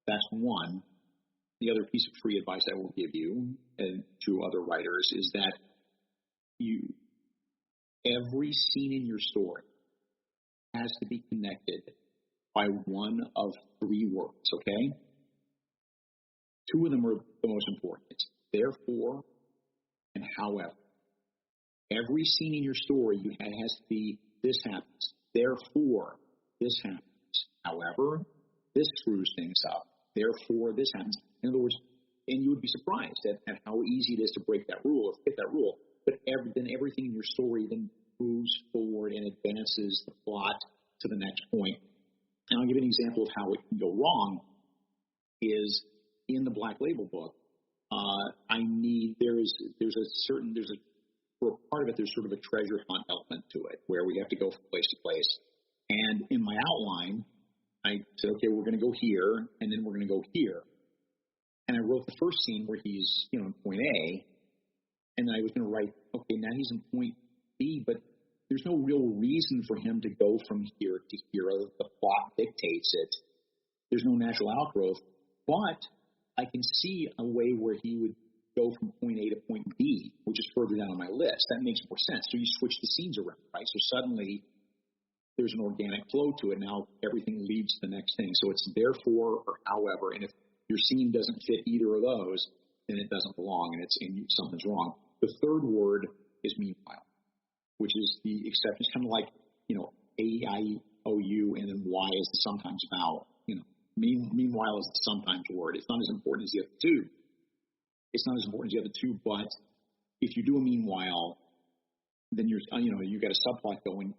that's one. The other piece of free advice I will give you and to other writers is that every scene in your story has to be connected by one of three words, okay? Two of them are the most important. It's therefore and however. Every scene in your story has to be, this happens. Therefore, this happens. However, this screws things up. Therefore, this happens. In other words, and you would be surprised at how easy it is to break that rule, or fit that rule. But then everything in your story then moves forward and advances the plot to the next point. And I'll give you an example of how it can go wrong. Is in the Black Label book, for a part of it, there's sort of a treasure hunt element to it, where we have to go from place to place. And in my outline, I said, okay, we're going to go here, and then we're going to go here. And I wrote the first scene where he's, you know, in point A, and then I was going to write, okay, now he's in point B, but there's no real reason for him to go from here to here. The plot dictates it. There's no natural outgrowth, but I can see a way where he would go from point A to point B, which is further down on my list. That makes more sense. So you switch the scenes around, right? So suddenly there's an organic flow to it. Now everything leads to the next thing. So it's therefore or however, and if your scene doesn't fit either of those, then it doesn't belong and something's wrong. The third word is meanwhile, which is the exception. It's kind of like, you know, A-I-O-U and then Y is the sometimes vowel. You know, meanwhile is the sometimes word. It's not as important as the other two. It's not as important as the other two, but if you do a meanwhile, then you got a subplot going.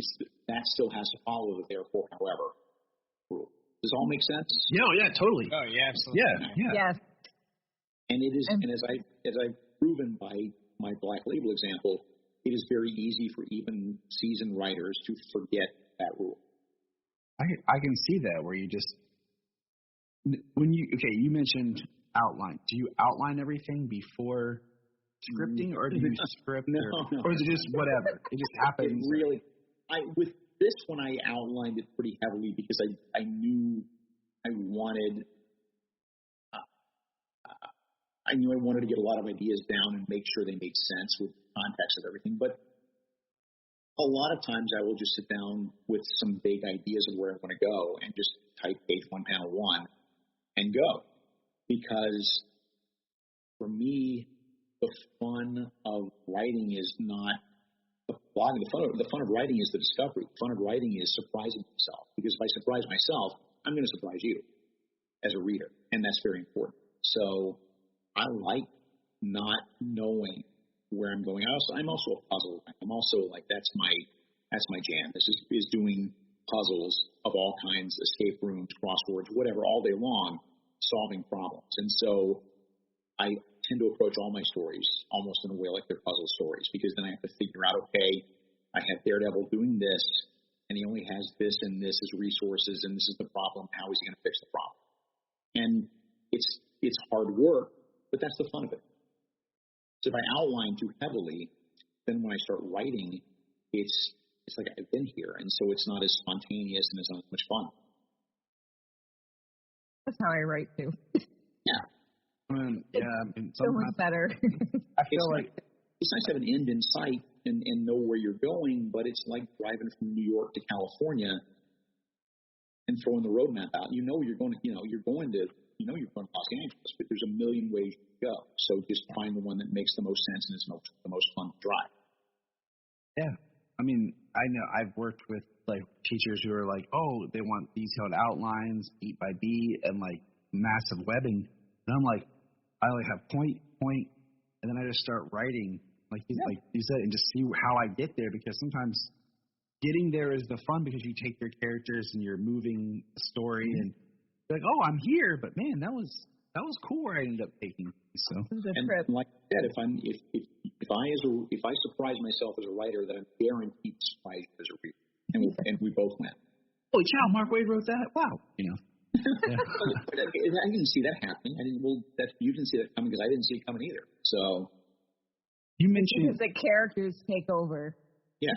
That still has to follow the therefore, however rule. Does all make sense? Yeah, totally. Oh yeah, absolutely. Yeah. Yes. And it is, and as I've proven by my Black Label example, it is very easy for even seasoned writers to forget that rule. I can see that where you just you mentioned outline. Do you outline everything before scripting, or do you script, or is it just whatever? It just happens. With this one, I outlined it pretty heavily because I knew I wanted to get a lot of ideas down and make sure they made sense with the context of everything. But A lot of times I will just sit down with some vague ideas of where I want to go and just type page 1, panel 1 and go. Because for me, the fun of writing is not the blogging. The fun of writing is the discovery. The fun of writing is surprising myself. Because if I surprise myself, I'm going to surprise you as a reader. And that's very important. So I like not knowing where I'm going. I'm also a puzzle. I'm also like, that's my jam. This is doing puzzles of all kinds, escape rooms, crosswords, whatever, all day long, solving problems. And so I tend to approach all my stories almost in a way like they're puzzle stories, because then I have to figure out, okay, I have Daredevil doing this, and he only has this and this as resources, and this is the problem. How is he going to fix the problem? And it's hard work, but that's the fun of it. So if I outline too heavily, then when I start writing, it's like I've been here, and so it's not as spontaneous and it's not as much fun. That's how I write too. Yeah. So much better. I feel like it's nice to have an end in sight and know where you're going, but it's like driving from New York to California and throwing the road map out. You're going to Los Angeles, but there's a million ways to go. So just find the one that makes the most sense and is the most fun to drive. Yeah. I mean, I know I've worked with like teachers who are like, oh, they want detailed outlines, beat by beat, and like massive webbing. And I'm like, I like have point, and then I just start writing like you said, and just see how I get there, because sometimes getting there is the fun, because you take your characters and you're moving the story and you're like, oh, I'm here, but man, that was cool where I ended up taking. So and like I said, if I surprise myself as a writer, then I'm guaranteed to surprise you as a reader, and we both win. Holy cow, Mark Waid wrote that? Wow, Yeah. But I didn't see that happening. You didn't see that coming, because I didn't see it coming either. So you mentioned because the characters take over. Yeah.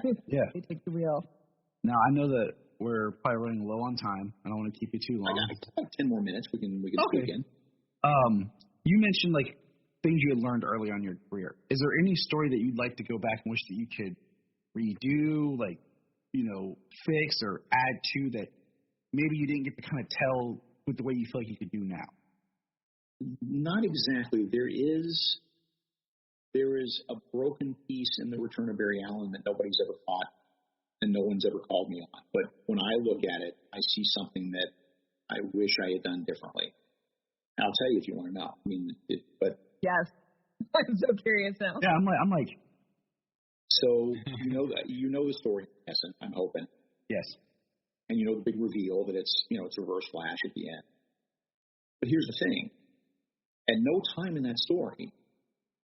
They take the wheel. Now I know that we're probably running low on time. I don't want to keep you too long. I got 10 more minutes. We can speak in. You mentioned like things you had learned early on in your career. Is there any story that you'd like to go back and wish that you could redo, like, fix or add to, that maybe you didn't get to kind of tell with the way you feel like you could do now? Not exactly. There is a broken piece in The Return of Barry Allen that nobody's ever caught and no one's ever called me on. But when I look at it, I see something that I wish I had done differently. I'll tell you if you want to know. I mean, but yes, I'm so curious now. Yeah, I'm like. So you know the story. Yes, I'm hoping. Yes. And you know the big reveal that it's Reverse Flash at the end. But here's the thing: at no time in that story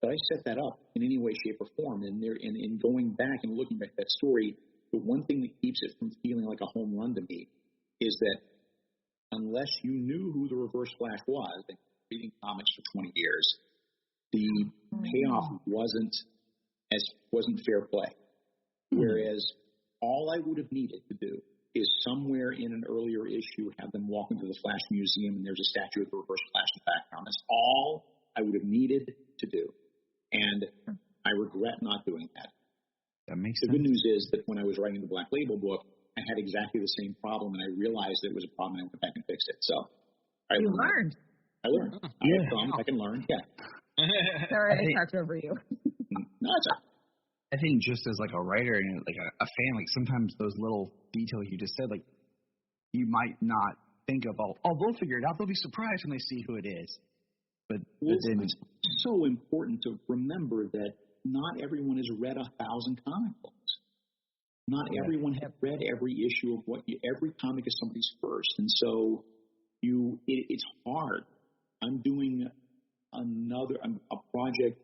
did I set that up in any way, shape, or form. And in going back and looking back at that story, the one thing that keeps it from feeling like a home run to me is that unless you knew who the Reverse Flash was, and reading comics for 20 years, the payoff wasn't fair play. Whereas all I would have needed to do is somewhere in an earlier issue have them walk into the Flash Museum and there's a statue of the Reverse Flash in the background. That's all I would have needed to do. And I regret not doing that. That makes sense. The good news is that when I was writing the Black Label book, I had exactly the same problem, and I realized that it was a problem, and I went back and fixed it. So I learned. I learned. Yeah. I can learn. Yeah. Sorry, I talked over you. No, it's all right. I think just as like a writer and like a fan, like sometimes those little details you just said, like you might not think of, they'll figure it out. They'll be surprised when they see who it is. But then it's so important to remember that not everyone has read 1,000 comic books. Not everyone has read every issue of every comic is somebody's first. And so it's hard. I'm doing a project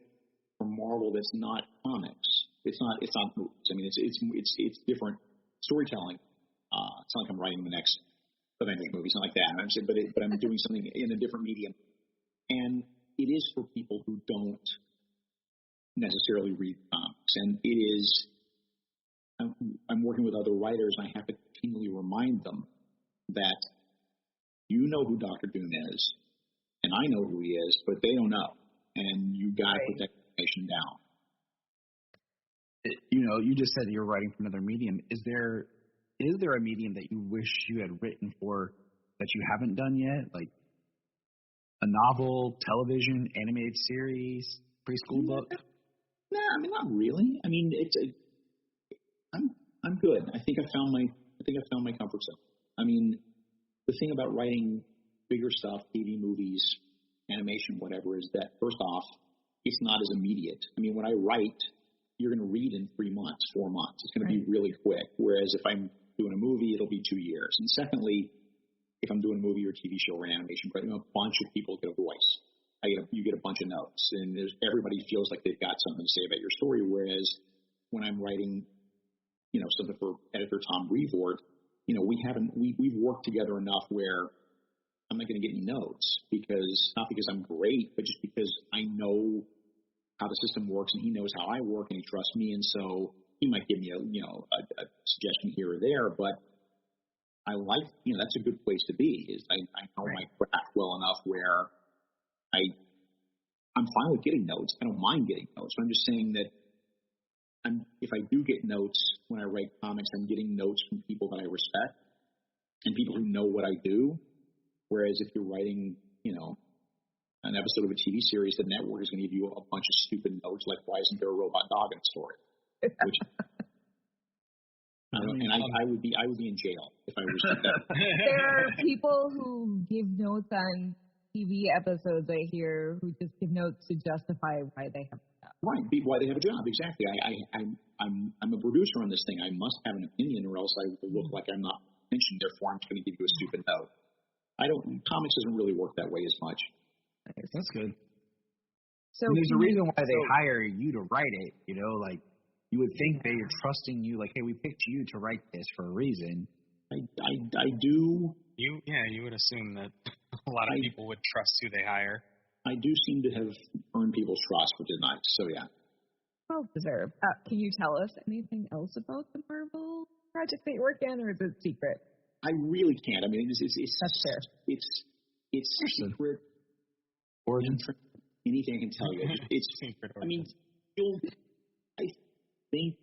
for Marvel that's not comics. It's not movies. I mean, it's different storytelling. It's not like I'm writing the next Avengers movie. It's not like that. But I'm doing something in a different medium. And it is for people who don't necessarily read comics. And it is, I'm working with other writers, and I have to continually remind them that you know who Dr. Doom is, and I know who he is, but they don't know. And you got to put that information down. you just said you're writing for another medium. Is there a medium that you wish you had written for that you haven't done yet? Like a novel, television, animated series, preschool book? No, I mean, not really. I mean, I'm good. I think I found my comfort zone. I mean, the thing about writing bigger stuff, TV, movies, animation, whatever, is that first off, it's not as immediate. I mean, when I write, you're going to read in 3 months, 4 months. It's going to be really quick. Whereas if I'm doing a movie, it'll be 2 years. And secondly, if I'm doing a movie or TV show or an animation, a bunch of people get a voice. You get a bunch of notes, and everybody feels like they've got something to say about your story. Whereas when I'm writing, something for editor Tom Brevoort, we've worked together enough where I'm not going to get any notes not because I'm great, but just because I know how the system works and he knows how I work and he trusts me, and so he might give me a suggestion here or there, but I like, that's a good place to be. Is I know my craft well enough where I'm fine with getting notes. I don't mind getting notes. But I'm just saying that if I do get notes when I write comics, I'm getting notes from people that I respect and people who know what I do. Whereas if you're writing, an episode of a TV series, the network is going to give you a bunch of stupid notes like, why isn't there a robot dog in the story? Which, I would be in jail if I received that. There are people who give notes on TV episodes, I hear, who just give notes to justify why they have a job. Right, why they have a job, exactly. I'm a producer on this thing. I must have an opinion or else I will look like I'm not mentioned, therefore I'm just going to give you a stupid note. Comics doesn't really work that way as much. That's good. So and there's a reason why they hire you to write it, like you would think they're trusting you, like, hey, we picked you to write this for a reason. I do. You would assume that a lot of people would trust who they hire. I do seem to have earned people's trust, which is nice. So yeah. Well deserved. Can you tell us anything else about the Marvel project that you work on, or is it secret? I really can't. I mean, it's that's fair. It's secret. Origin. Anything I can tell you. It's secret. I mean, I think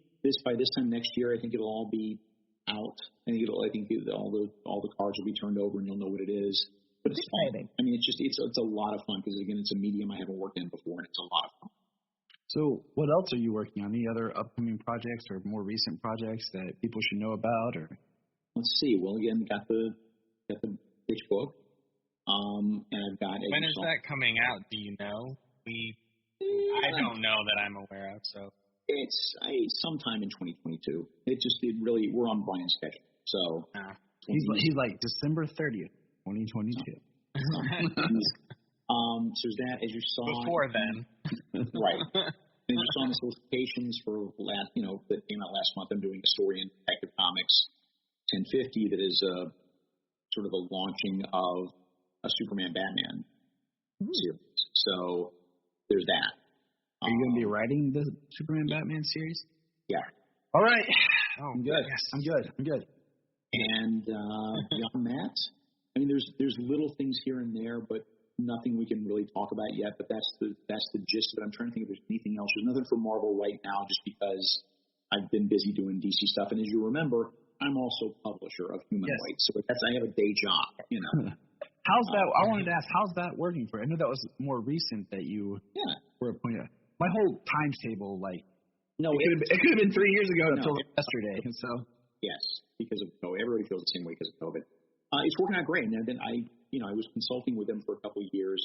by this time next year, I think it'll all be out. I think all the cards will be turned over and you'll know what it is. But it's fun. I mean, it's a lot of fun because again, it's a medium I haven't worked in before, and it's a lot of fun. So, what else are you working on? Any other upcoming projects or more recent projects that people should know about? Or let's see. Well, again, got the pitch book, and I've got. When is that coming out? Do you know? I don't know that I'm aware of. So it's sometime in 2022. We're on Brian's schedule. So he's like December 30th, 2022. So there's that, as you saw. Before then. Right. And you saw the solicitations for that came out last month. I'm doing a story in Detective Comics 1050 that is sort of a launching of a Superman Batman series. So there's that. Are you going to be writing the Superman Batman series? Yeah. All right. Oh, I'm good. Yes. I'm good. And beyond that, I mean, there's little things here and there, but nothing we can really talk about yet. But that's the gist of it. I'm trying to think if there's anything else. There's nothing for Marvel right now, just because I've been busy doing DC stuff. And as you remember, I'm also publisher of Human Waid, so I have a day job. How's that? I wanted to ask, how's that working for you? I know that was more recent that you were appointed. My whole timetable, it could have been 3 years ago until yesterday. And so yes, because of COVID, everybody feels the same way because of COVID. It's working out great. And then I was consulting with them for a couple of years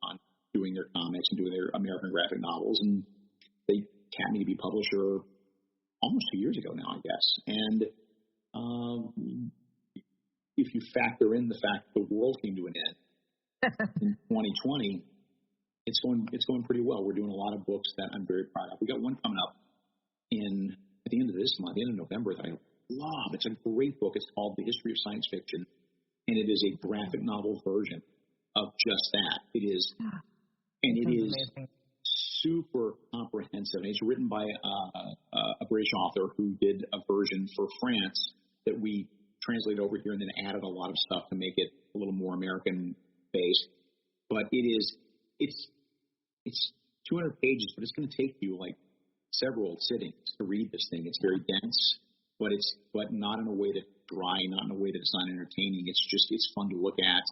on doing their comics and doing their American graphic novels, and they tapped me to be publisher almost 2 years ago now, I guess. And if you factor in the fact that the world came to an end in 2020, it's going pretty well. We're doing a lot of books that I'm very proud of. We got one coming up at the end of this month, the end of November, that I love. It's a great book. It's called The History of Science Fiction, and it is a graphic novel version of just that. It is amazing. Super comprehensive. And it's written by a British author who did a version for France that we translated over here and then added a lot of stuff to make it a little more American based. But it's 200 pages, but it's going to take you like several sittings to read this thing. It's very dense, but not in a way that's dry, not in a way that it's not entertaining. It's fun to look at,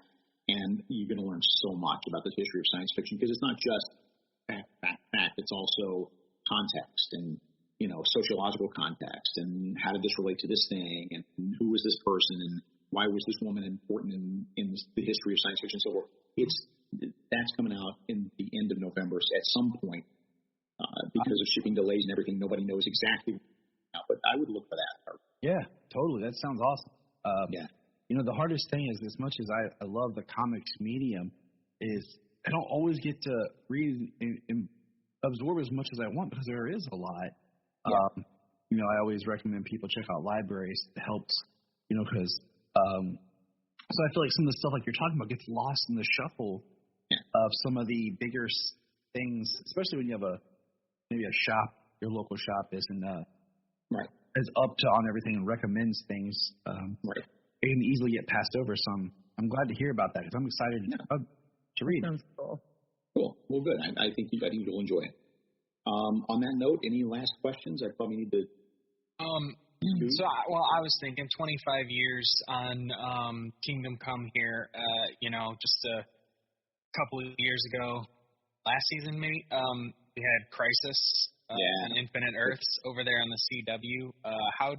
and you're going to learn so much about the history of science fiction, because it's not just fact. It's also context and, sociological context, and how did this relate to this thing, and who was this person, and why was this woman important in the history of science fiction, and so forth. That's coming out in the end of November at some point, because of shipping delays and everything. Nobody knows exactly, but I would look for that. Yeah, totally. That sounds awesome. Yeah. The hardest thing is, as much as I love the comics medium, is I don't always get to read and absorb as much as I want, because there is a lot. Yeah. I always recommend people check out libraries. It helps, because so I feel like some of the stuff like you're talking about gets lost in the shuffle of some of the bigger things, especially when you have maybe a shop, your local shop isn't as up to on everything and recommends things. It can easily get passed over. So I'm glad to hear about that, because I'm excited to read. Sounds cool. Cool. Well, good. I think you'll enjoy it. On that note, any last questions? I probably need to. I was thinking 25 years on Kingdom Come here. Just a couple of years ago, last season maybe, we had Crisis and Infinite Earths over there on the CW. How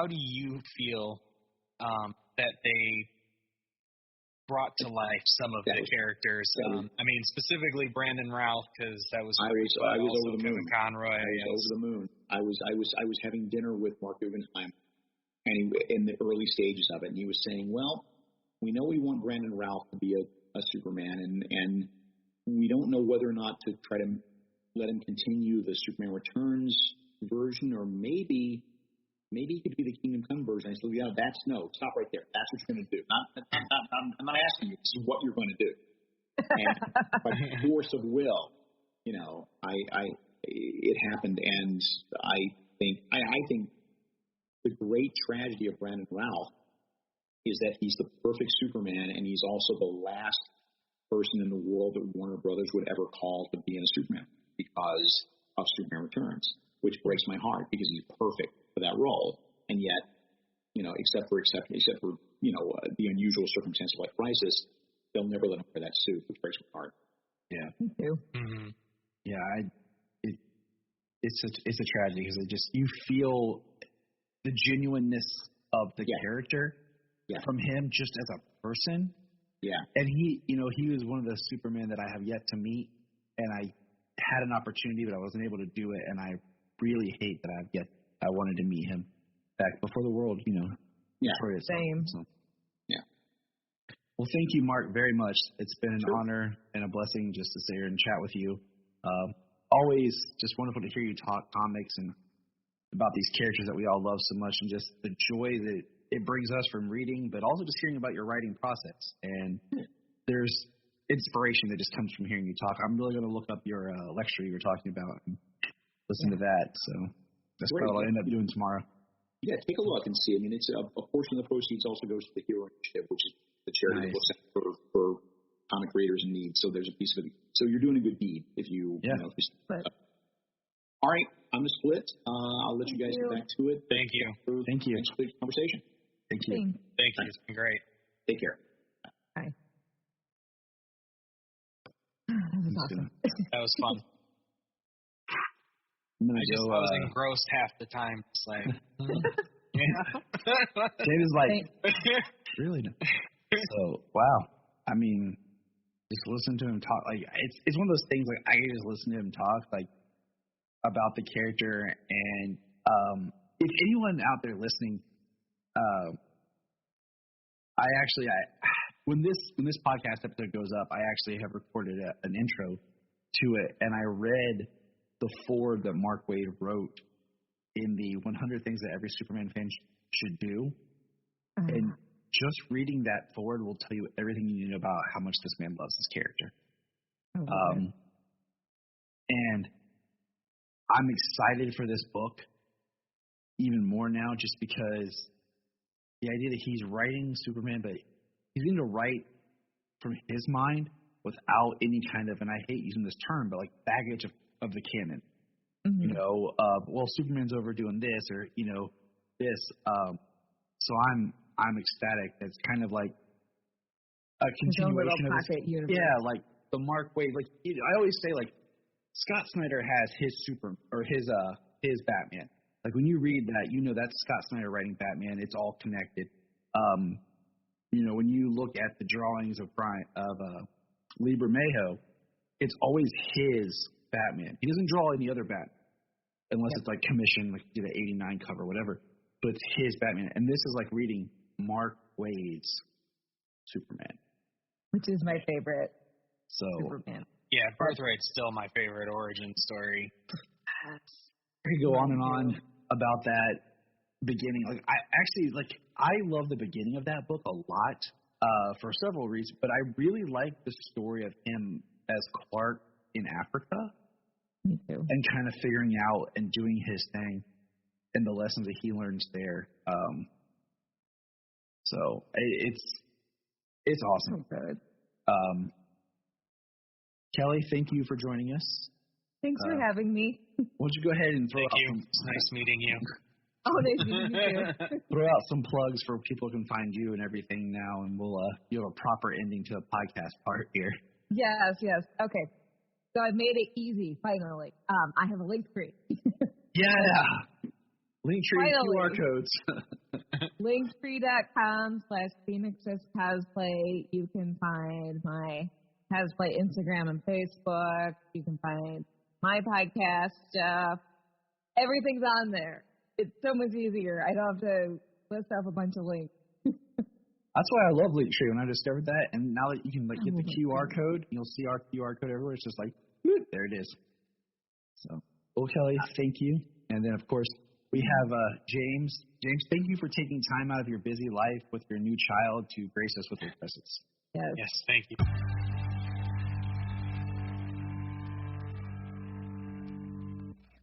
do you feel that they brought to life some of the characters? Specifically Brandon Routh, because that was I was over the Kevin moon. Conroy. I was over the moon. I was having dinner with Mark Guggenheim, and in the early stages of it, and he was saying, "Well, we know we want Brandon Routh to be a Superman, and we don't know whether or not to try to let him continue the Superman Returns version, or maybe he could be the Kingdom Come version." I said, stop right there. That's what you're going to do. I'm not asking you. This is what you're going to do. And by force of will, it happened. And I think the great tragedy of Brandon Routh is that he's the perfect Superman, and he's also the last person in the world that Warner Brothers would ever call to be in a Superman, because of Superman Returns, which breaks my heart, because he's perfect for that role. And yet, except for the unusual circumstances like Crisis, they'll never let him wear that suit, which breaks my heart. Yeah. Me too. Mm-hmm. Yeah, it's a tragedy, because you feel the genuineness of the character from him just as a person. Yeah. And he was one of the Supermen that I have yet to meet, and I had an opportunity, but I wasn't able to do it, and I really hate that I wanted to meet him back before the world, destroyed itself. Same. So. Yeah. Well, thank you, Mark, very much. It's been an honor and a blessing just to sit here and chat with you. Always just wonderful to hear you talk comics and about these characters that we all love so much, and just the joy that it brings us from reading, but also just hearing about your writing process. And there's inspiration that just comes from hearing you talk. I'm really going to look up your lecture you were talking about and listen to that. So that's what I'll end up doing tomorrow. Yeah, take a look and see. I mean, it's a portion of the proceeds also goes to the Hero Initiative, which is the charity that looks out for comic creators in need. So there's a piece of it. So you're doing a good deed if you, All right, I'm the split. I'll let you guys get back to it. Thank you. Thank you. Thanks for the conversation. Thank you. Thank you. It's been great. Take care. Bye. That was awesome. That was fun. I was engrossed half the time. It's like, Jade is like, really? So, wow. I mean, just listen to him talk. Like, it's one of those things. Like, I can just listen to him talk, like, about the character. And if anyone out there listening, when this podcast episode goes up, I actually have recorded an intro to it, and I read the foreword that Mark Waid wrote in the 100 Things That Every Superman Fan Should Do. And just reading that foreword will tell you everything you need to know about how much this man loves his character. And I'm excited for this book even more now, just because the idea that he's writing Superman, but he's going to write from his mind without any kind of, and I hate using this term, but like baggage of the canon. Mm-hmm. Well, Superman's over doing this or this. So I'm ecstatic. It's kind of like a continuation of pocket universe. Yeah, like the Mark Waid. Like I always say, like Scott Snyder has his Batman. Like when you read that, that's Scott Snyder writing Batman. It's all connected. When you look at the drawings of Lee Bermejo, it's always his Batman. He doesn't draw any other Batman unless it's like commissioned, like the '89 cover, or whatever. But it's his Batman, and this is like reading Mark Waid's Superman, which is my favorite. So Superman. Yeah, Birthright's still my favorite origin story. I could go on and on about that beginning. Like I love the beginning of that book a lot for several reasons, but I really like the story of him as Clark in Africa. Me too. And kind of figuring out and doing his thing and the lessons that he learns there. So it's awesome. So good. Kelly, thank you for joining us. Thanks for having me. Why don't you go ahead and throw out some... It's nice meeting you. Oh, nice meeting you too. Throw out some plugs for people who can find you and everything now, and we'll you have a proper ending to the podcast part here. Yes. Okay. So I've made it easy, finally. I have a link tree. Yeah. Linktree QR codes. Linktree.com/Phoneix Sister Cosplay. You can find my cosplay Instagram and Facebook. You can find my podcast stuff. Everything's on there. It's so much easier. I don't have to list off a bunch of links. That's why I love Linktree when I discovered that. And now that you can get the QR code, you'll see our QR code everywhere. It's just like, there it is. So, well, Kelly, thank you. And then, of course, we have James. James, thank you for taking time out of your busy life with your new child to grace us with your presence. Yes, thank you.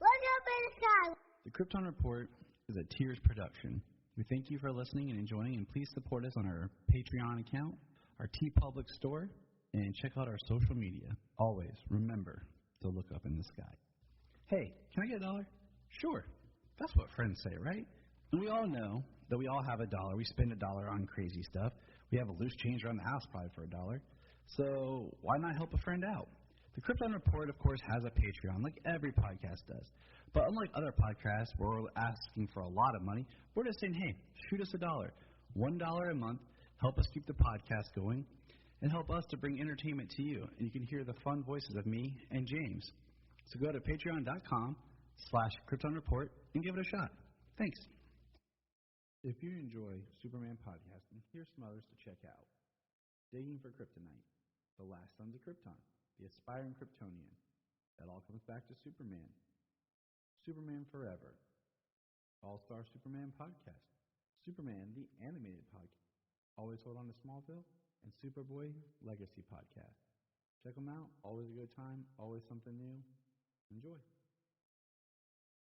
Look up in the sky. The Krypton Report is a Tears production. We thank you for listening and enjoying, and please support us on our Patreon account, our TeePublic store, and check out our social media. Always remember to look up in the sky. Hey, can I get $1? Sure. That's what friends say, right? And we all know that we all have $1. We spend $1 on crazy stuff. We have a loose change around the house probably for $1. So why not help a friend out? The Krypton Report, of course, has a Patreon, like every podcast does. But unlike other podcasts where we're asking for a lot of money, we're just saying, hey, shoot us $1. $1 a month, help us keep the podcast going, and help us to bring entertainment to you. And you can hear the fun voices of me and James. So go to patreon.com/Krypton Report and give it a shot. Thanks. If you enjoy Superman podcasting, here's some others to check out. Digging for Kryptonite, The Last Sons of Krypton, The Aspiring Kryptonian. That all comes back to Superman. Superman Forever. All-Star Superman Podcast. Superman, the Animated Podcast. Always Hold On to Smallville. And Superboy Legacy Podcast. Check them out. Always a good time. Always something new. Enjoy.